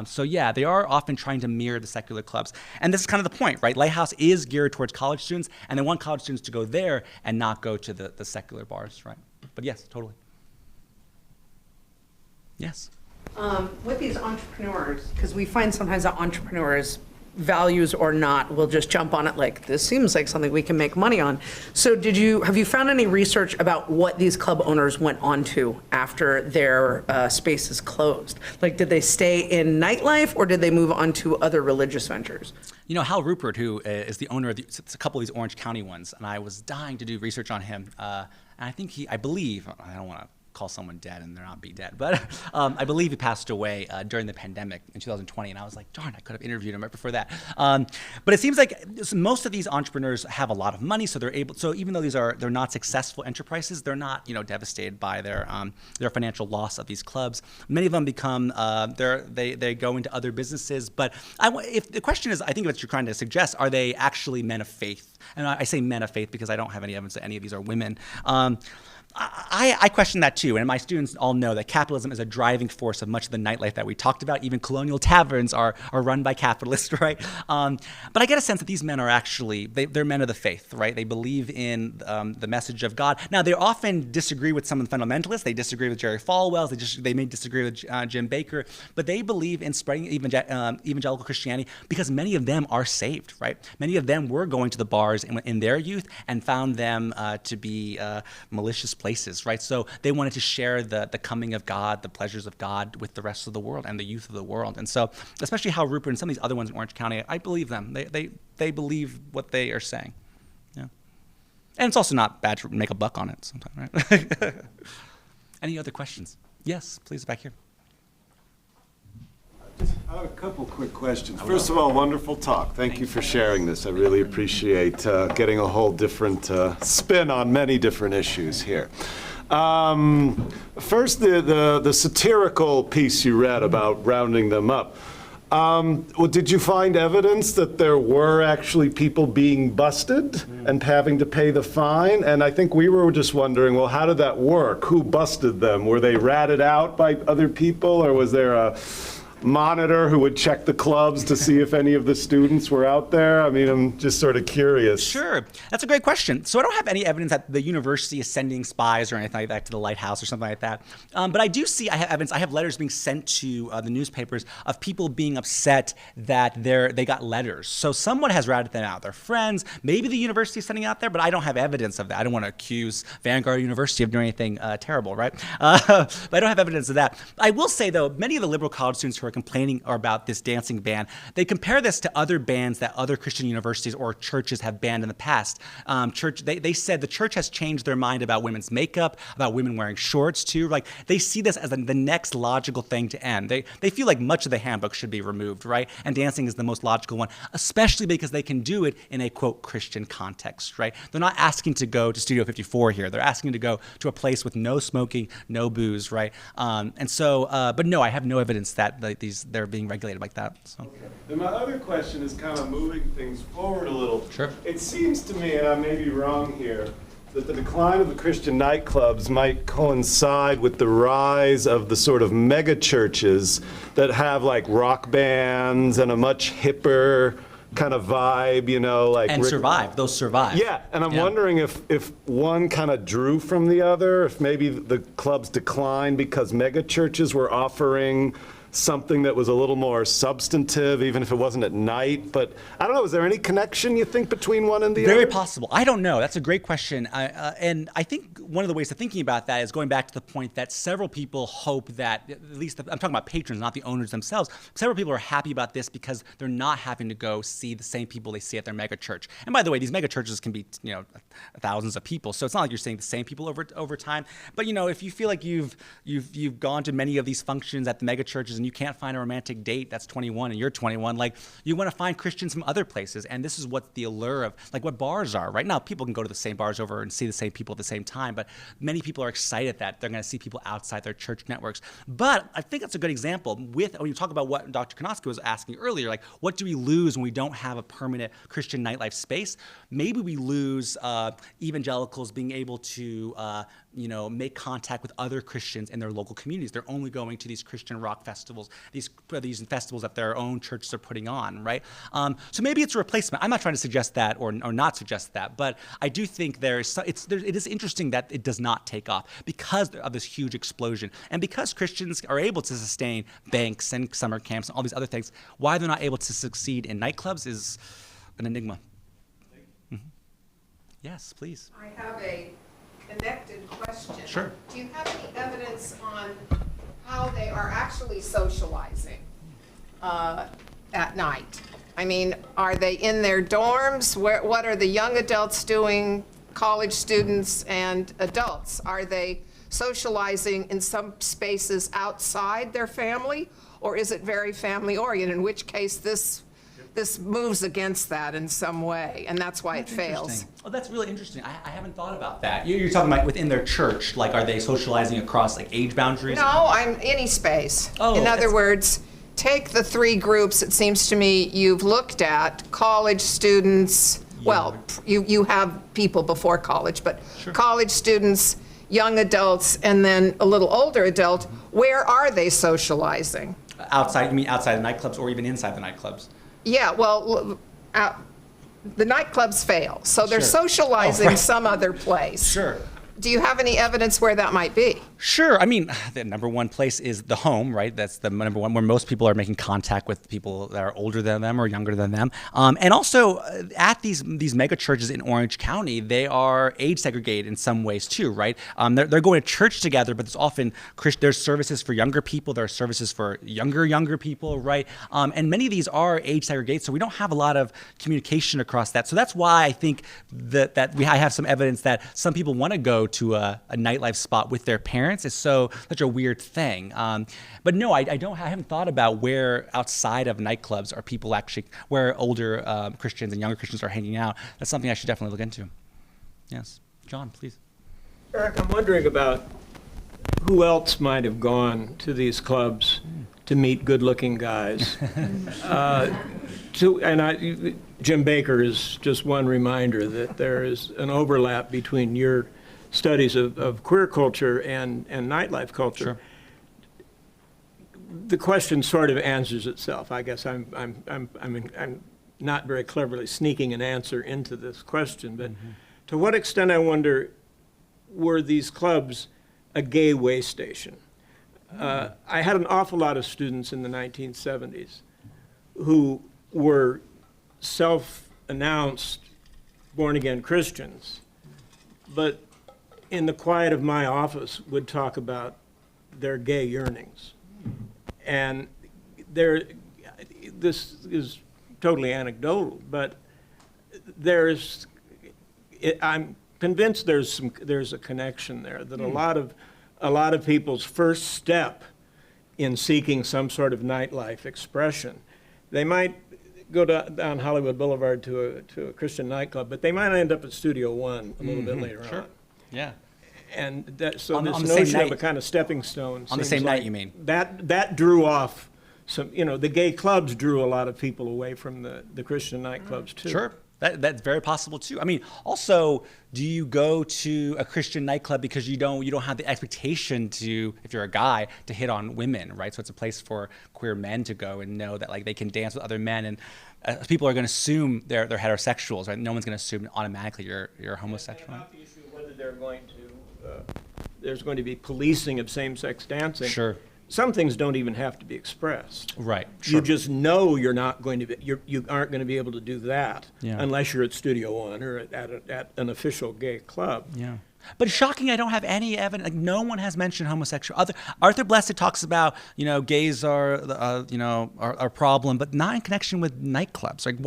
So yeah, they are often trying to mirror the secular clubs. And this is kind of the point, right? Lighthouse is geared towards college students, and they want college students to go there and not go to the secular bars, right? But yes, totally. Yes. With these entrepreneurs, because we find sometimes that entrepreneurs, values or not, will just jump on it this seems like something we can make money on. So have you found any research about what these club owners went on to after their spaces closed? Did they stay in nightlife or did they move on to other religious ventures? Hal Rupert, who is the owner of a couple of these Orange County ones, and I was dying to do research on him. And I believe, I don't want to call someone dead and they're not be dead, but I believe he passed away during the pandemic in 2020, and I was like, darn, I could have interviewed him right before that. But it seems like most of these entrepreneurs have a lot of money, so even though they're not successful enterprises, they're not devastated by their financial loss of these clubs. Many of them become they go into other businesses. But if the question is, I think what you're trying to suggest, are they actually men of faith? And I say men of faith because I don't have any evidence that any of these are women. I question that too, and my students all know that capitalism is a driving force of much of the nightlife that we talked about. Even colonial taverns are run by capitalists, right? But I get a sense that these men are actually, they're men of the faith, right? They believe in the message of God. Now, they often disagree with some of the fundamentalists. They disagree with Jerry Falwell. They may disagree with Jim Baker, but they believe in spreading evangelical Christianity because many of them are saved, right? Many of them were going to the bars in their youth and found them to be malicious places, right? So they wanted to share the coming of God, the pleasures of God with the rest of the world and the youth of the world. And so, especially Hal Rupert and some of these other ones in Orange County, I believe them. They believe what they are saying. Yeah. And it's also not bad to make a buck on it sometimes, right? Any other questions? Yes, please, back here. I have a couple quick questions. First of all, wonderful talk. Thank you for sharing this. I really appreciate getting a whole different spin on many different issues here. First, the satirical piece you read about rounding them up. Well, did you find evidence that there were actually people being busted and having to pay the fine? And I think we were just wondering, well, how did that work? Who busted them? Were they ratted out by other people, or was there a monitor who would check the clubs to see if any of the students were out there? I mean, I'm just sort of curious. Sure. That's a great question. So I don't have any evidence that the university is sending spies or anything like that to the lighthouse or something like that. But I do see, I have evidence, I have letters being sent to the newspapers of people being upset that they got letters. So someone has ratted them out. Their friends, maybe the university is sending out there, but I don't have evidence of that. I don't want to accuse Vanguard University of doing anything terrible, right? But I don't have evidence of that. I will say, though, many of the liberal college students who are complaining about this dancing ban, they compare this to other bans that other Christian universities or churches have banned in the past. They said the church has changed their mind about women's makeup, about women wearing shorts too. Like, they see this as the next logical thing to end. They feel like much of the handbook should be removed, right? And dancing is the most logical one, especially because they can do it in a, quote, Christian context, right? They're not asking to go to Studio 54 here. They're asking to go to a place with no smoking, no booze, right? But no, I have no evidence that they're being regulated like that. So. Okay. And my other question is kind of moving things forward a little. Sure. It seems to me, and I may be wrong here, that the decline of the Christian nightclubs might coincide with the rise of the sort of mega churches that have like rock bands and a much hipper kind of vibe, you know, like. And those survive. Yeah, and I'm wondering if one kind of drew from the other, if maybe the clubs declined because mega churches were offering something that was a little more substantive, even if it wasn't at night. But I don't know, is there any connection, you think, between one and the other? Very possible. I don't know. That's a great question. And I think one of the ways of thinking about that is going back to the point that several people hope that, at least I'm talking about patrons, not the owners themselves, several people are happy about this because they're not having to go see the same people they see at their mega church. And by the way, these mega churches can be, you know, thousands of people. So it's not like you're seeing the same people over time. But, you know, if you feel like you've gone to many of these functions at the mega churches and you can't find a romantic date that's 21 and you're 21, like, you want to find Christians from other places. And this is what the allure of, like, what bars are. Right now, people can go to the same bars over and see the same people at the same time, but many people are excited that they're going to see people outside their church networks. But I think that's a good example when you talk about what Dr. Konoski was asking earlier, like, what do we lose when we don't have a permanent Christian nightlife space? Maybe we lose evangelicals being able to make contact with other Christians in their local communities. They're only going to these Christian rock festivals, these festivals that their own churches are putting on, right? So maybe it's a replacement. I'm not trying to suggest that or not suggest that, but I do think it is interesting that it does not take off because of this huge explosion. And because Christians are able to sustain banks and summer camps and all these other things, why they're not able to succeed in nightclubs is an enigma. Mm-hmm. Yes, please. I have a connected question. Sure. Do you have any evidence on how they are actually socializing at night? I mean, are they in their dorms? What are the young adults doing, college students and adults? Are they socializing in some spaces outside their family, or is it very family-oriented, in which case this moves against that in some way, and that's why it fails. Oh, that's really interesting. I haven't thought about that. You're talking about within their church, like, are they socializing across, like, age boundaries? No, I'm any space. Oh, in other words, take the three groups, it seems to me, you've looked at: college students, well, you have people before college, but sure. College students, young adults, and then a little older adult. Where are they socializing? Outside, you mean outside the nightclubs or even inside the nightclubs? Yeah, well, the nightclubs fail, so they're Sure. socializing some other place. Sure. Do you have any evidence where that might be? Sure. I mean, the number one place is the home, right? That's the number one where most people are making contact with people that are older than them or younger than them. And also at these mega churches in Orange County, they are age segregated in some ways too, right? They're going to church together, but there's often there's services for younger people, there are services for younger people, right? And many of these are age segregated, so we don't have a lot of communication across that. So that's why I think that I have some evidence that some people want to go to a nightlife spot with their parents is such a weird thing. But no, I haven't thought about where outside of nightclubs are people actually, where older Christians and younger Christians are hanging out. That's something I should definitely look into. Yes. John, please. Eric, I'm wondering about who else might have gone to these clubs to meet good-looking guys. Jim Baker is just one reminder that there is an overlap between your studies of queer culture and nightlife culture. Sure. The question sort of answers itself. I guess I'm not very cleverly sneaking an answer into this question, but to what extent, I wonder, were these clubs a gay way station? I had an awful lot of students in the 1970s who were self-announced born-again Christians, but in the quiet of my office would talk about their gay yearnings. And this is totally anecdotal, but I'm convinced there's a connection there, that a lot of people's first step in seeking some sort of nightlife expression, they might go down Hollywood Boulevard to a Christian nightclub, but they might end up at Studio One a little bit later on. Yeah. And this notion of a kind of stepping stone. On the same night, you mean? That drew off some, the gay clubs drew a lot of people away from the Christian nightclubs too. Sure. That's very possible too. I mean, also, do you go to a Christian nightclub because you don't have the expectation to, if you're a guy, to hit on women, right? So it's a place for queer men to go and know that like they can dance with other men, and people are going to assume they're heterosexuals, right? No one's going to assume automatically you're homosexual. And about the issue of whether there's going to be policing of same-sex dancing. Sure. Some things don't even have to be expressed. Right. Sure. You just know you're not going to be, you aren't going to be able to do that unless you're at Studio One or at an official gay club. Yeah. But it's shocking I don't have any evidence. Like, no one has mentioned homosexual. Arthur Blessed talks about, gays are a problem, but not in connection with nightclubs. Like,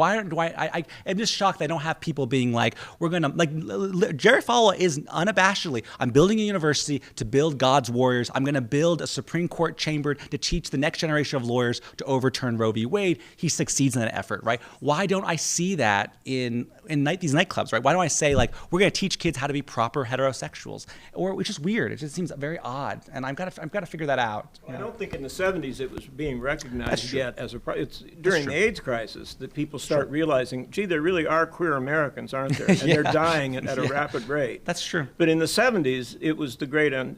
I'm just shocked I don't have people being like, we're going to, Jerry Falwell is unabashedly, I'm building a university to build God's warriors. I'm going to build a Supreme Court chamber to teach the next generation of lawyers to overturn Roe v. Wade. He succeeds in that effort, right? Why don't I see that in these nightclubs, right? Why don't I say, like, we're going to teach kids how to be proper heterosexuals, or which is weird. It just seems very odd, and I've got to figure that out. Well, I don't think in the 70s it was being recognized yet as it's during the AIDS crisis that people start realizing, gee, there really are queer Americans, aren't there? And they're dying at a rapid rate. That's true. But in the 70s, it was the great, but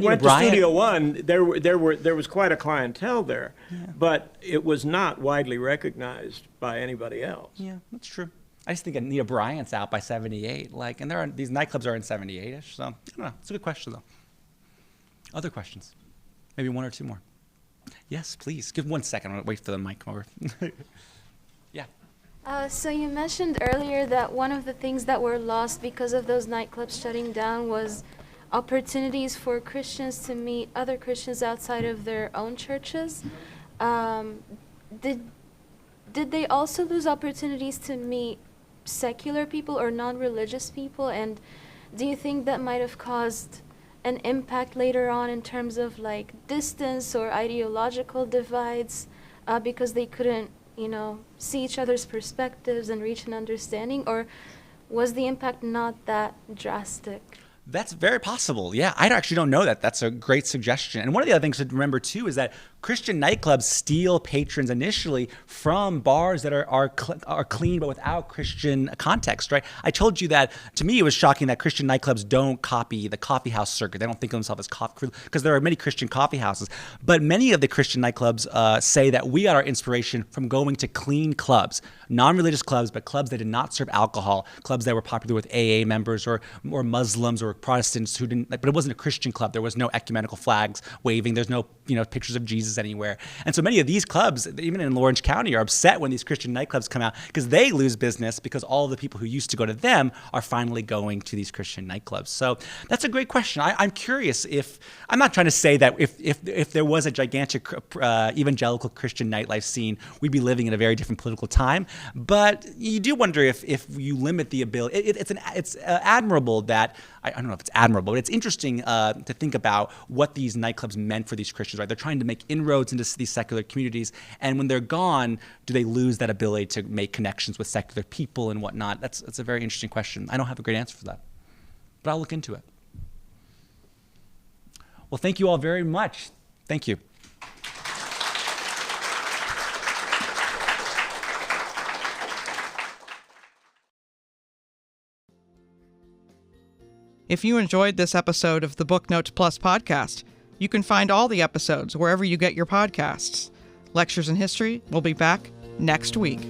went to Studio One. There was quite a clientele there, but it was not widely recognized by anybody else. Yeah, that's true. I just think Anita Bryant's out by 78, and these nightclubs are in 78-ish. So I don't know. It's a good question though. Other questions? Maybe one or two more. Yes, please. Give 1 second. I'm gonna wait for the mic over. Yeah. So you mentioned earlier that one of the things that were lost because of those nightclubs shutting down was opportunities for Christians to meet other Christians outside of their own churches. Did they also lose opportunities to meet secular people or non-religious people? And do you think that might have caused an impact later on in terms of like distance or ideological divides because they couldn't, see each other's perspectives and reach an understanding? Or was the impact not that drastic? That's very possible. Yeah, I actually don't know that. That's a great suggestion. And one of the other things to remember too is that Christian nightclubs steal patrons initially from bars that are clean but without Christian context, right? I told you that, to me, it was shocking that Christian nightclubs don't copy the coffee house circuit. They don't think of themselves as coffee, because there are many Christian coffee houses. But many of the Christian nightclubs say that we got our inspiration from going to clean clubs, non-religious clubs, but clubs that did not serve alcohol, clubs that were popular with AA members or Muslims or Protestants who didn't, but it wasn't a Christian club. There was no ecumenical flags waving. There's no, pictures of Jesus places anywhere. And so many of these clubs, even in Orange County, are upset when these Christian nightclubs come out because they lose business because all of the people who used to go to them are finally going to these Christian nightclubs. So that's a great question. I'm curious if, I'm not trying to say that if there was a gigantic evangelical Christian nightlife scene, we'd be living in a very different political time. But you do wonder if you limit the ability, it's admirable that, I don't know if it's admirable, but it's interesting to think about what these nightclubs meant for these Christians, right? They're trying to make inroads into these secular communities, and when they're gone, do they lose that ability to make connections with secular people and whatnot? That's a very interesting question. I don't have a great answer for that, but I'll look into it. Well, thank you all very much. Thank you. If you enjoyed this episode of the Book Notes Plus podcast, you can find all the episodes wherever you get your podcasts. Lectures in History will be back next week.